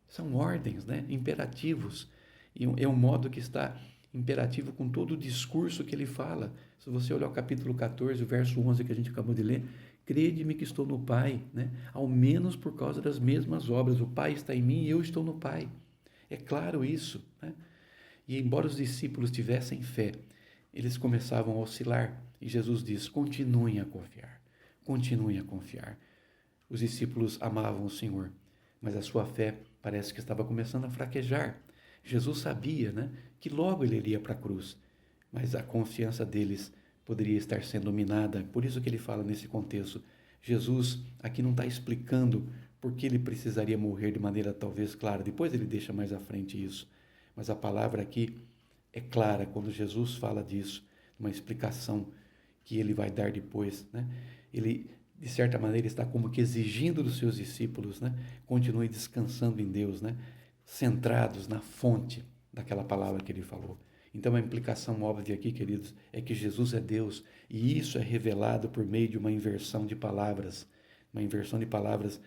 São ordens, né? Imperativos. E é um modo que está imperativo com todo o discurso que ele fala. Se você olhar o capítulo 14, o verso 11 que a gente acabou de ler: crede-me que estou no Pai, né? Ao menos por causa das mesmas obras. O Pai está em mim e eu estou no Pai. É claro isso, né? E embora os discípulos tivessem fé, eles começavam a oscilar. E Jesus diz: continuem a confiar, continuem a confiar. Os discípulos amavam o Senhor, mas a sua fé parece que estava começando a fraquejar. Jesus sabia, né, que logo ele iria para a cruz, mas a confiança deles poderia estar sendo minada. Por isso que ele fala nesse contexto. Jesus aqui não está explicando por que ele precisaria morrer de maneira talvez clara. Depois ele deixa mais à frente isso. Mas a palavra aqui é clara quando Jesus fala disso, uma explicação que ele vai dar depois, né? Ele, de certa maneira, está como que exigindo dos seus discípulos, né? Continue descansando em Deus, né? Centrados na fonte daquela palavra que ele falou. Então, a implicação óbvia aqui, queridos, é que Jesus é Deus, e isso é revelado por meio de uma inversão de palavras. Uma inversão de palavras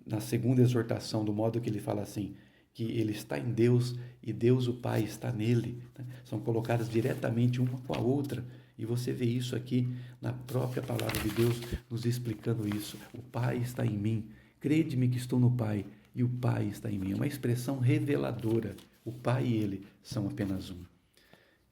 na segunda exortação, do modo que ele fala assim: que ele está em Deus e Deus, o Pai, está nele. São colocadas diretamente uma com a outra. E você vê isso aqui na própria palavra de Deus, nos explicando isso. O Pai está em mim. Crede-me que estou no Pai e o Pai está em mim. É uma expressão reveladora. O Pai e ele são apenas um.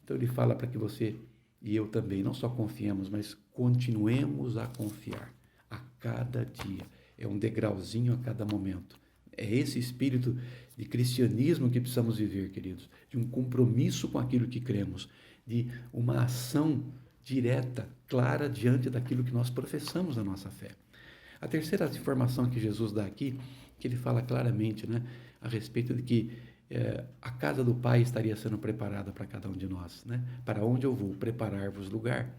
Então ele fala para que você e eu também não só confiemos, mas continuemos a confiar a cada dia. É um degrauzinho a cada momento. É esse espírito de cristianismo que precisamos viver, queridos, de um compromisso com aquilo que cremos, de uma ação direta, clara, diante daquilo que nós professamos na nossa fé. A terceira informação que Jesus dá aqui, que ele fala claramente, né, a respeito de que a casa do Pai estaria sendo preparada para cada um de nós, né? Para onde eu vou? Preparar-vos lugar.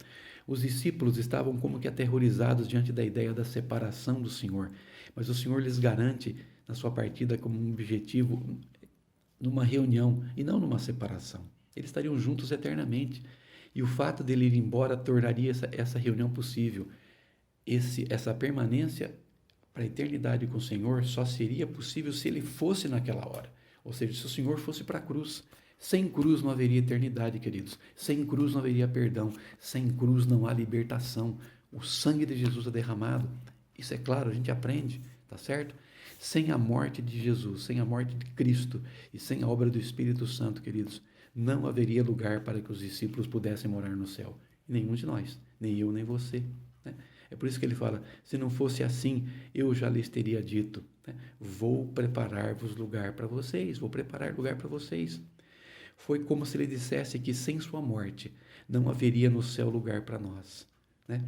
Os discípulos estavam como que aterrorizados diante da ideia da separação do Senhor, mas o Senhor lhes garante, na sua partida, como um objetivo numa reunião e não numa separação. Eles estariam juntos eternamente. E o fato dele ir embora tornaria essa reunião possível. Essa permanência para a eternidade com o Senhor só seria possível se ele fosse naquela hora. Ou seja, se o Senhor fosse para a cruz. Sem cruz não haveria eternidade, queridos. Sem cruz não haveria perdão. Sem cruz não há libertação. O sangue de Jesus é derramado. Isso é claro, a gente aprende, tá certo? Sem a morte de Jesus, sem a morte de Cristo e sem a obra do Espírito Santo, queridos, não haveria lugar para que os discípulos pudessem morar no céu. Nenhum de nós, nem eu, nem você. Né? É por isso que ele fala, se não fosse assim, eu já lhes teria dito, né? Vou preparar-vos lugar para vocês, vou preparar lugar para vocês. Foi como se ele dissesse que sem sua morte não haveria no céu lugar para nós. Né?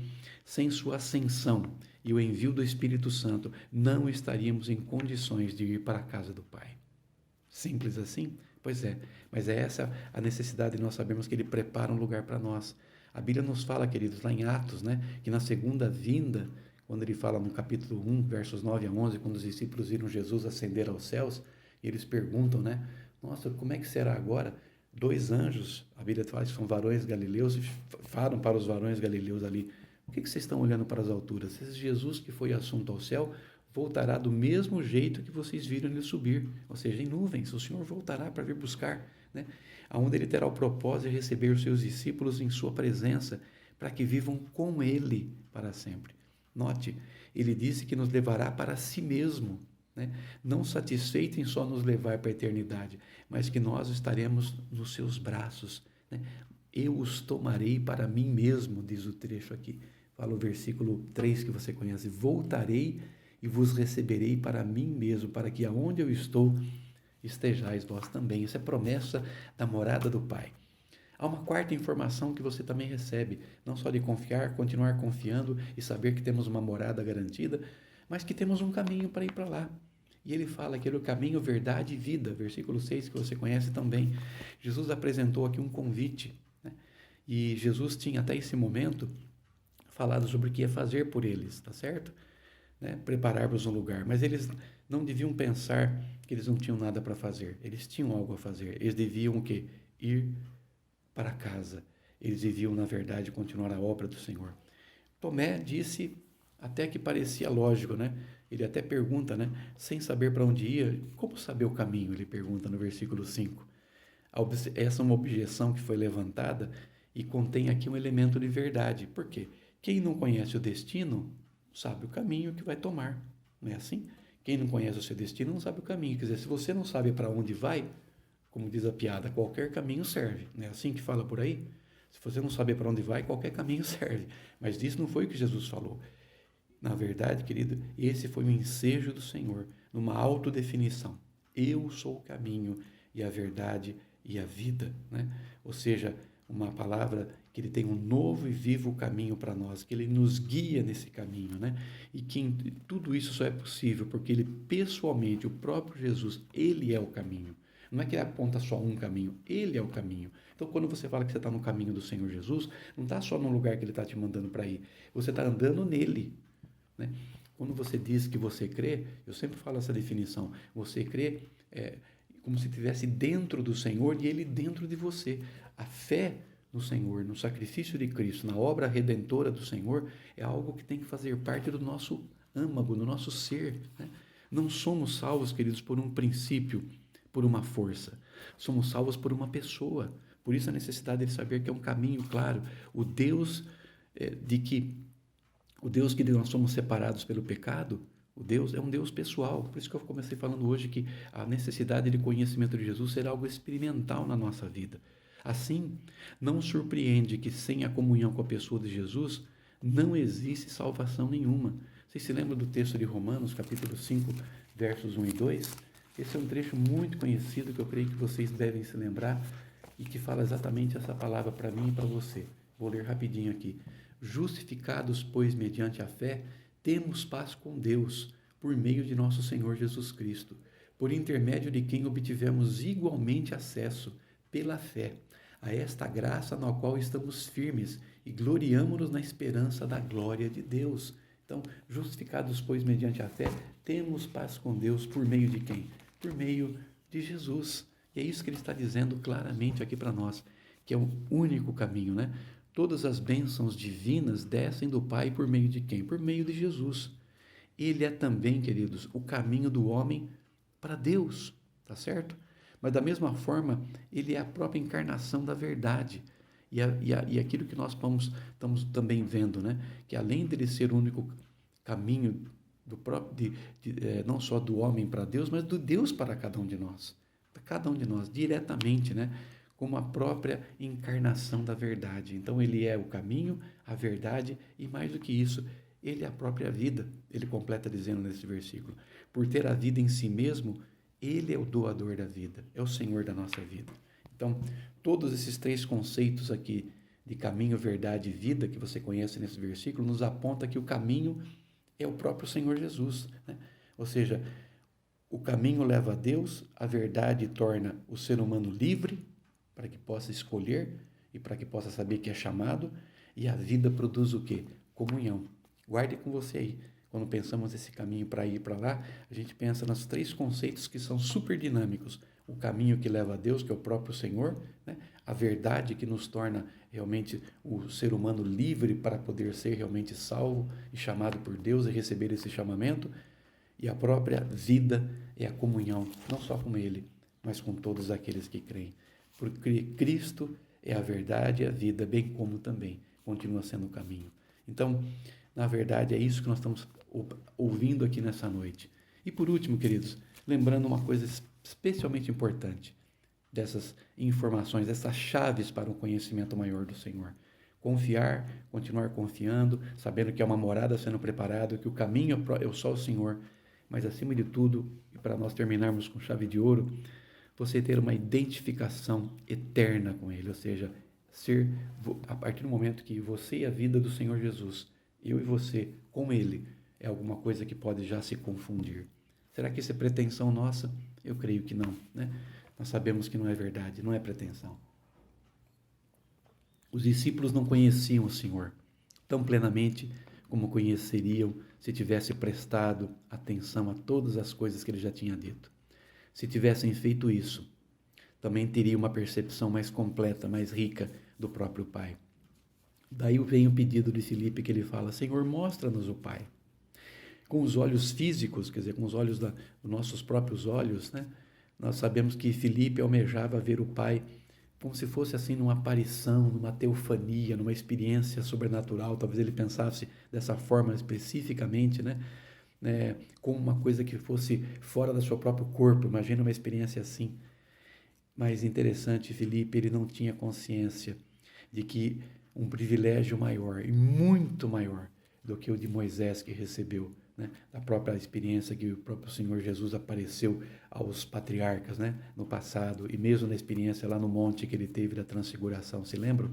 Sem sua ascensão e o envio do Espírito Santo, não estaríamos em condições de ir para a casa do Pai. Simples assim? Pois é, mas é essa a necessidade de nós sabermos que ele prepara um lugar para nós. A Bíblia nos fala, queridos, lá em Atos, né, que na segunda vinda, quando ele fala no capítulo 1, versos 9 a 11, quando os discípulos viram Jesus ascender aos céus, e eles perguntam, né, nossa, como é que será agora? 2 anjos, a Bíblia fala que são varões galileus, falam para os varões galileus ali, por que vocês estão olhando para as alturas? Esse Jesus que foi assunto ao céu voltará do mesmo jeito que vocês viram ele subir, ou seja, em nuvens. O Senhor voltará para vir buscar, né? Aonde ele terá o propósito de receber os seus discípulos em sua presença, para que vivam com ele para sempre. Note, ele disse que nos levará para si mesmo, né? Não satisfeito em só nos levar para a eternidade, mas que nós estaremos nos seus braços, né? Eu os tomarei para mim mesmo, diz o trecho aqui. Fala o versículo 3 que você conhece. Voltarei e vos receberei para mim mesmo, para que aonde eu estou, estejais vós também. Isso é promessa da morada do Pai. Há uma quarta informação que você também recebe, não só de confiar, continuar confiando e saber que temos uma morada garantida, mas que temos um caminho para ir para lá. E ele fala que ele é o caminho, verdade e vida, versículo 6, que você conhece também. Jesus apresentou aqui um convite, né? E Jesus tinha até esse momento falado sobre o que ia fazer por eles, tá certo? Né? Preparar-vos um lugar, mas eles não deviam pensar que eles não tinham nada para fazer, eles tinham algo a fazer, eles deviam o quê? Ir para casa, eles deviam, na verdade, continuar a obra do Senhor. Tomé disse, até que parecia lógico, né? Ele até pergunta, né? Sem saber para onde ia, como saber o caminho? Ele pergunta no versículo 5. Essa é uma objeção que foi levantada e contém aqui um elemento de verdade. Por quê? Quem não conhece o destino, sabe o caminho que vai tomar. Não é assim? Quem não conhece o seu destino não sabe o caminho. Quer dizer, se você não sabe para onde vai, como diz a piada, qualquer caminho serve. Não é assim que fala por aí? Se você não sabe para onde vai, qualquer caminho serve. Mas isso não foi o que Jesus falou. Na verdade, querido, esse foi um ensejo do Senhor, numa autodefinição. Eu sou o caminho e a verdade e a vida, né? Ou seja, uma palavra que ele tem um novo e vivo caminho para nós, que ele nos guia nesse caminho, né? E que tudo isso só é possível porque ele pessoalmente, o próprio Jesus, ele é o caminho. Não é que ele aponta só um caminho, ele é o caminho. Então, quando você fala que você está no caminho do Senhor Jesus, não está só num lugar que ele está te mandando para ir, você está andando nele, né? Quando você diz que você crê, eu sempre falo essa definição, você crê como se estivesse dentro do Senhor e ele dentro de você. A fé no Senhor, no sacrifício de Cristo, na obra redentora do Senhor, é algo que tem que fazer parte do nosso âmago, do nosso ser, né? Não somos salvos, queridos, por um princípio, por uma força. Somos salvos por uma pessoa. Por isso a necessidade de saber que é um caminho claro. O Deus que nós somos separados pelo pecado, o Deus é um Deus pessoal. Por isso que eu comecei falando hoje que a necessidade de conhecimento de Jesus será algo experimental na nossa vida. Assim, não surpreende que sem a comunhão com a pessoa de Jesus, não existe salvação nenhuma. Vocês se lembram do texto de Romanos, capítulo 5, versos 1 e 2? Esse é um trecho muito conhecido que eu creio que vocês devem se lembrar e que fala exatamente essa palavra para mim e para você. Vou ler rapidinho aqui. Justificados, pois, mediante a fé, temos paz com Deus, por meio de nosso Senhor Jesus Cristo, por intermédio de quem obtivemos igualmente acesso, pela fé, a esta graça na qual estamos firmes e gloriamo-nos na esperança da glória de Deus. Então, justificados, pois, mediante a fé, temos paz com Deus por meio de quem? Por meio de Jesus. E é isso que ele está dizendo claramente aqui para nós, que é o único caminho, né? Todas as bênçãos divinas descem do Pai por meio de quem? Por meio de Jesus. Ele é também, queridos, o caminho do homem para Deus, tá certo? Mas da mesma forma, ele é a própria encarnação da verdade. E aquilo que nós estamos também vendo, né? Que além dele ser o único caminho do próprio, não só do homem para Deus, mas do Deus para cada um de nós, diretamente, né? Como a própria encarnação da verdade. Então ele é o caminho, a verdade e mais do que isso, ele é a própria vida. Ele completa dizendo nesse versículo, por ter a vida em si mesmo, ele é o doador da vida, é o Senhor da nossa vida. Então, todos esses três conceitos aqui de caminho, verdade e vida que você conhece nesse versículo nos aponta que o caminho é o próprio Senhor Jesus, né? Ou seja, o caminho leva a Deus, a verdade torna o ser humano livre para que possa escolher e para que possa saber que é chamado, e a vida produz o quê? Comunhão. Guarde com você aí. Quando pensamos esse caminho para ir para lá, a gente pensa nos três conceitos que são super dinâmicos. O caminho que leva a Deus, que é o próprio Senhor, né? A verdade que nos torna realmente o ser humano livre para poder ser realmente salvo e chamado por Deus e receber esse chamamento, e a própria vida é a comunhão, não só com Ele, mas com todos aqueles que creem. Porque Cristo é a verdade e a vida, bem como também continua sendo o caminho. Então, na verdade, é isso que nós estamos ouvindo aqui nessa noite. E por último, queridos, lembrando uma coisa especialmente importante dessas informações, dessas chaves para um conhecimento maior do Senhor. Confiar, continuar confiando, sabendo que é uma morada sendo preparada, que o caminho é só o Senhor, mas acima de tudo, e para nós terminarmos com chave de ouro, você ter uma identificação eterna com Ele, ou seja, ser, a partir do momento que você e a vida do Senhor Jesus, eu e você com Ele, é alguma coisa que pode já se confundir. Será que isso é pretensão nossa? Eu creio que não, né? Nós sabemos que não é verdade, não é pretensão. Os discípulos não conheciam o Senhor tão plenamente como conheceriam se tivesse prestado atenção a todas as coisas que Ele já tinha dito. Se tivessem feito isso, também teria uma percepção mais completa, mais rica do próprio Pai. Daí vem o pedido de Filipe que ele fala, Senhor, mostra-nos o Pai. Com os olhos físicos, quer dizer, com os olhos dos nossos próprios olhos, né? Nós sabemos que Filipe almejava ver o Pai como se fosse assim numa aparição, numa teofania, numa experiência sobrenatural. Talvez ele pensasse dessa forma especificamente, né? Como uma coisa que fosse fora do seu próprio corpo. Imagina uma experiência assim. Mas interessante, Filipe, ele não tinha consciência de que um privilégio maior e muito maior do que o de Moisés que recebeu, né? Da própria experiência que o próprio Senhor Jesus apareceu aos patriarcas, né? No passado, e mesmo na experiência lá no monte que ele teve da transfiguração, se lembram?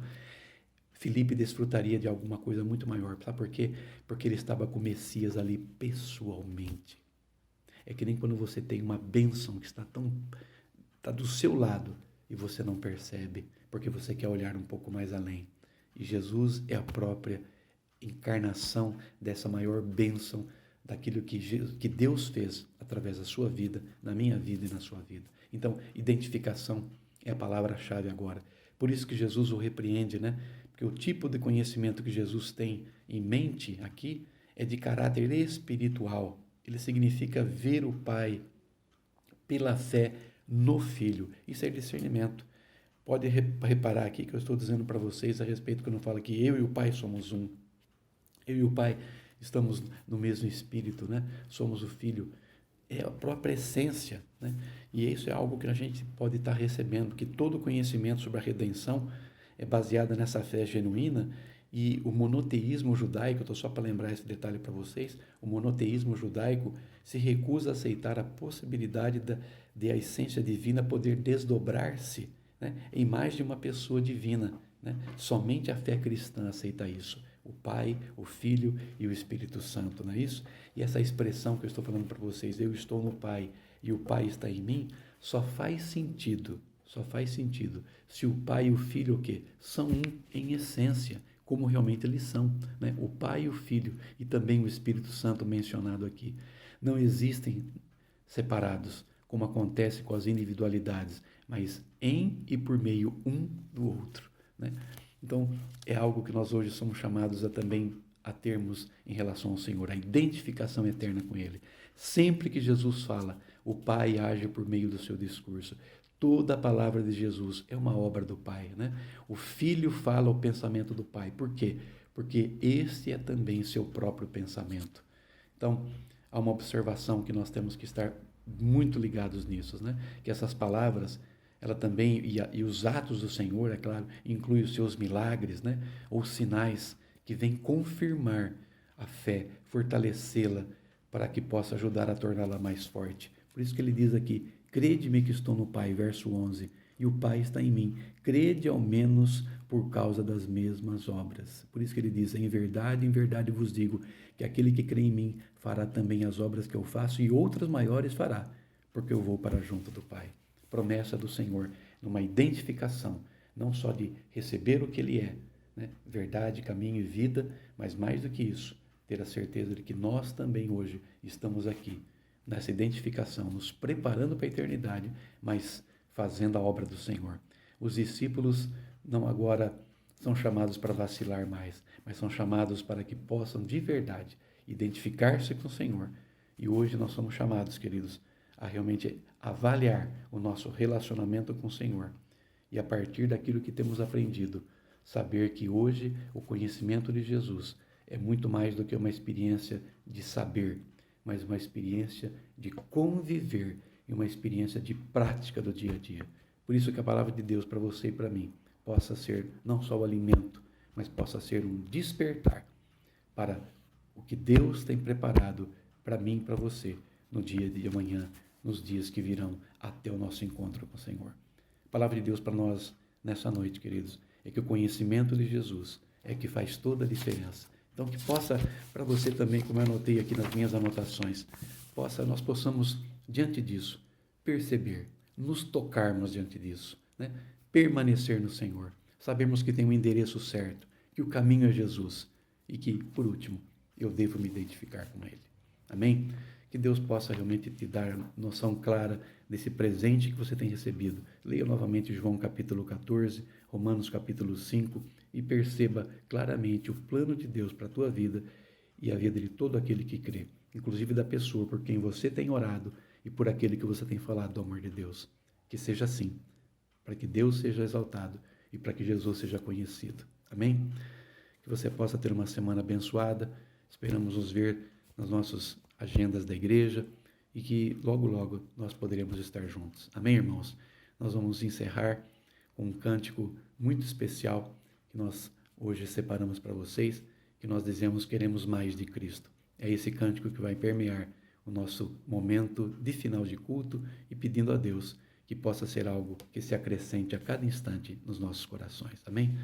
Filipe desfrutaria de alguma coisa muito maior, sabe por quê? Porque ele estava com o Messias ali pessoalmente. É que nem quando você tem uma bênção que está do seu lado e você não percebe, porque você quer olhar um pouco mais além. E Jesus é a própria encarnação dessa maior bênção, daquilo que Deus fez através da sua vida, na minha vida e na sua vida. Então, identificação é a palavra-chave agora. Por isso que Jesus o repreende, né? Porque o tipo de conhecimento que Jesus tem em mente aqui é de caráter espiritual. Ele significa ver o Pai pela fé no Filho. Isso é discernimento. Pode reparar aqui que eu estou dizendo para vocês a respeito quando eu falo que eu e o Pai somos um. Eu e o Pai estamos no mesmo Espírito, né? Somos o Filho. É a própria essência, né? E isso é algo que a gente pode estar recebendo, que todo conhecimento sobre a redenção é baseado nessa fé genuína. E o monoteísmo judaico, estou só para lembrar esse detalhe para vocês, o monoteísmo judaico se recusa a aceitar a possibilidade de a essência divina poder desdobrar-se, né, em mais de uma pessoa divina, né? Somente a fé cristã aceita isso, o Pai, o Filho e o Espírito Santo, não é isso? E essa expressão que eu estou falando para vocês, eu estou no Pai e o Pai está em mim, só faz sentido se o Pai e o Filho o quê? São um em essência, como realmente eles são, né? O Pai e o Filho e também o Espírito Santo mencionado aqui. Não existem separados, como acontece com as individualidades, mas em e por meio um do outro, né? Então, é algo que nós hoje somos chamados a também a termos em relação ao Senhor, a identificação eterna com Ele. Sempre que Jesus fala, o Pai age por meio do seu discurso. Toda a palavra de Jesus é uma obra do Pai, né? O Filho fala o pensamento do Pai. Por quê? Porque este é também seu próprio pensamento. Então, há uma observação que nós temos que estar muito ligados nisso, né? Que essas palavras, ela também, e os atos do Senhor, é claro, inclui os seus milagres, né? Ou sinais que vêm confirmar a fé, fortalecê-la, para que possa ajudar a torná-la mais forte. Por isso que ele diz aqui, crede-me que estou no Pai, verso 11, e o Pai está em mim. Crede ao menos por causa das mesmas obras. Por isso que ele diz, em verdade vos digo, que aquele que crê em mim fará também as obras que eu faço e outras maiores fará, porque eu vou para junto do Pai. Promessa do Senhor, numa identificação, não só de receber o que Ele é, né? Verdade, caminho e vida, mas mais do que isso, ter a certeza de que nós também hoje estamos aqui, nessa identificação, nos preparando para a eternidade, mas fazendo a obra do Senhor. Os discípulos não agora são chamados para vacilar mais, mas são chamados para que possam de verdade identificar-se com o Senhor. E hoje nós somos chamados, queridos, a realmente avaliar o nosso relacionamento com o Senhor. E a partir daquilo que temos aprendido, saber que hoje o conhecimento de Jesus é muito mais do que uma experiência de saber, mas uma experiência de conviver e uma experiência de prática do dia a dia. Por isso que a palavra de Deus para você e para mim possa ser não só o alimento, mas possa ser um despertar para o que Deus tem preparado para mim e para você no dia de amanhã, nos dias que virão até o nosso encontro com o Senhor. A palavra de Deus para nós nessa noite, queridos, é que o conhecimento de Jesus é que faz toda a diferença. Então, que possa, para você também, como eu anotei aqui nas minhas anotações, nós possamos, diante disso, perceber, nos tocarmos diante disso, né? Permanecer no Senhor, sabermos que tem um endereço certo, que o caminho é Jesus e que, por último, eu devo me identificar com Ele. Amém? Que Deus possa realmente te dar noção clara desse presente que você tem recebido. Leia novamente João capítulo 14, Romanos capítulo 5 e perceba claramente o plano de Deus para a tua vida e a vida de todo aquele que crê, inclusive da pessoa por quem você tem orado e por aquele que você tem falado do amor de Deus. Que seja assim, para que Deus seja exaltado e para que Jesus seja conhecido. Amém? Que você possa ter uma semana abençoada. Esperamos nos ver nas nossas agendas da igreja e que logo, logo nós poderemos estar juntos. Amém, irmãos? Nós vamos encerrar com um cântico muito especial que nós hoje separamos para vocês, que nós dizemos queremos mais de Cristo. É esse cântico que vai permear o nosso momento de final de culto e pedindo a Deus que possa ser algo que se acrescente a cada instante nos nossos corações. Amém?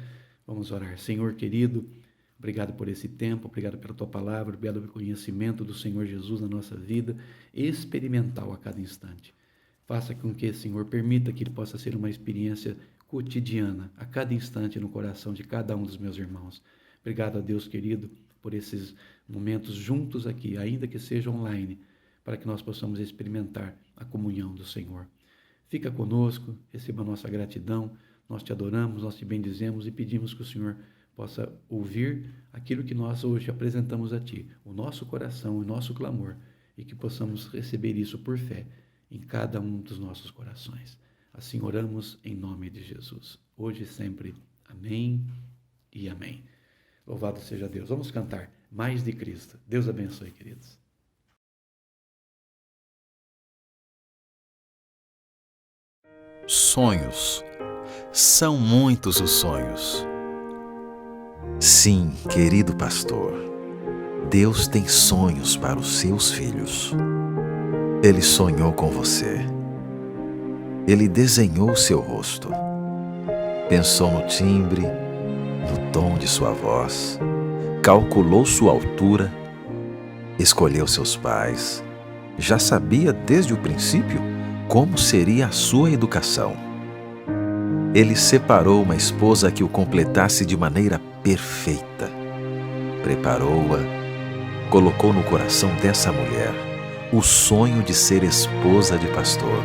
Vamos orar. Senhor querido, obrigado por esse tempo, obrigado pela tua palavra, obrigado pelo conhecimento do Senhor Jesus na nossa vida, experimental a cada instante. Faça com que, Senhor, permita que ele possa ser uma experiência cotidiana, a cada instante no coração de cada um dos meus irmãos. Obrigado a Deus querido por esses momentos juntos aqui, ainda que seja online, para que nós possamos experimentar a comunhão do Senhor. Fica conosco, receba a nossa gratidão, nós te adoramos, nós te bendizemos e pedimos que o Senhor possa ouvir aquilo que nós hoje apresentamos a Ti, o nosso coração, o nosso clamor, e que possamos receber isso por fé em cada um dos nossos corações. Assim oramos em nome de Jesus, hoje e sempre. Amém e amém. Louvado seja Deus. Vamos cantar mais de Cristo. Deus abençoe, queridos. Sonhos. São muitos os sonhos. Sim, querido pastor, Deus tem sonhos para os seus filhos. Ele sonhou com você. Ele desenhou seu rosto. Pensou no timbre, no tom de sua voz, calculou sua altura, escolheu seus pais, já sabia desde o princípio como seria a sua educação. Ele separou uma esposa que o completasse de maneira perfeita. Preparou-a, colocou no coração dessa mulher o sonho de ser esposa de pastor.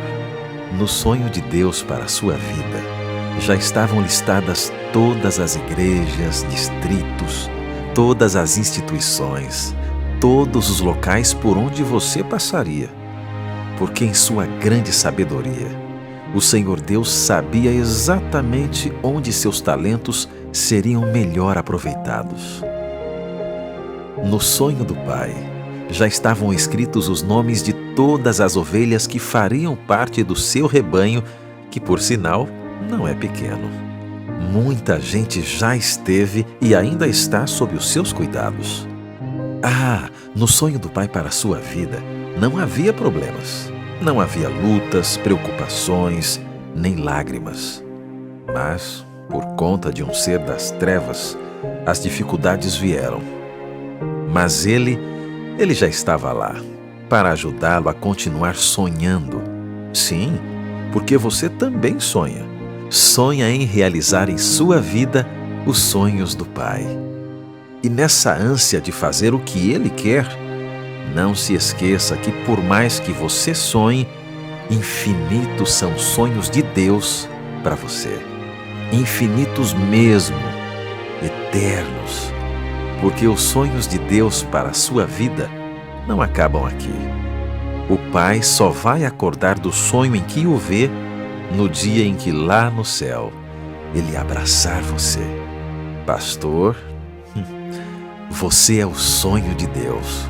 No sonho de Deus para a sua vida, já estavam listadas todas as igrejas, distritos, todas as instituições, todos os locais por onde você passaria. Porque em sua grande sabedoria, o Senhor Deus sabia exatamente onde seus talentos seriam melhor aproveitados. No sonho do Pai, já estavam escritos os nomes de todas as ovelhas que fariam parte do seu rebanho, que por sinal não é pequeno. Muita gente já esteve e ainda está sob os seus cuidados. No sonho do Pai para a sua vida, não havia problemas, não havia lutas, preocupações, nem lágrimas. Mas, por conta de um ser das trevas, as dificuldades vieram. Mas ele já estava lá, para ajudá-lo a continuar sonhando. Sim, porque você também sonha. Sonha em realizar em sua vida os sonhos do Pai. E nessa ânsia de fazer o que Ele quer, não se esqueça que por mais que você sonhe, infinitos são os sonhos de Deus para você. Infinitos mesmo, eternos. Porque os sonhos de Deus para a sua vida não acabam aqui. O Pai só vai acordar do sonho em que o vê no dia em que lá no céu Ele abraçar você. Pastor, você é o sonho de Deus.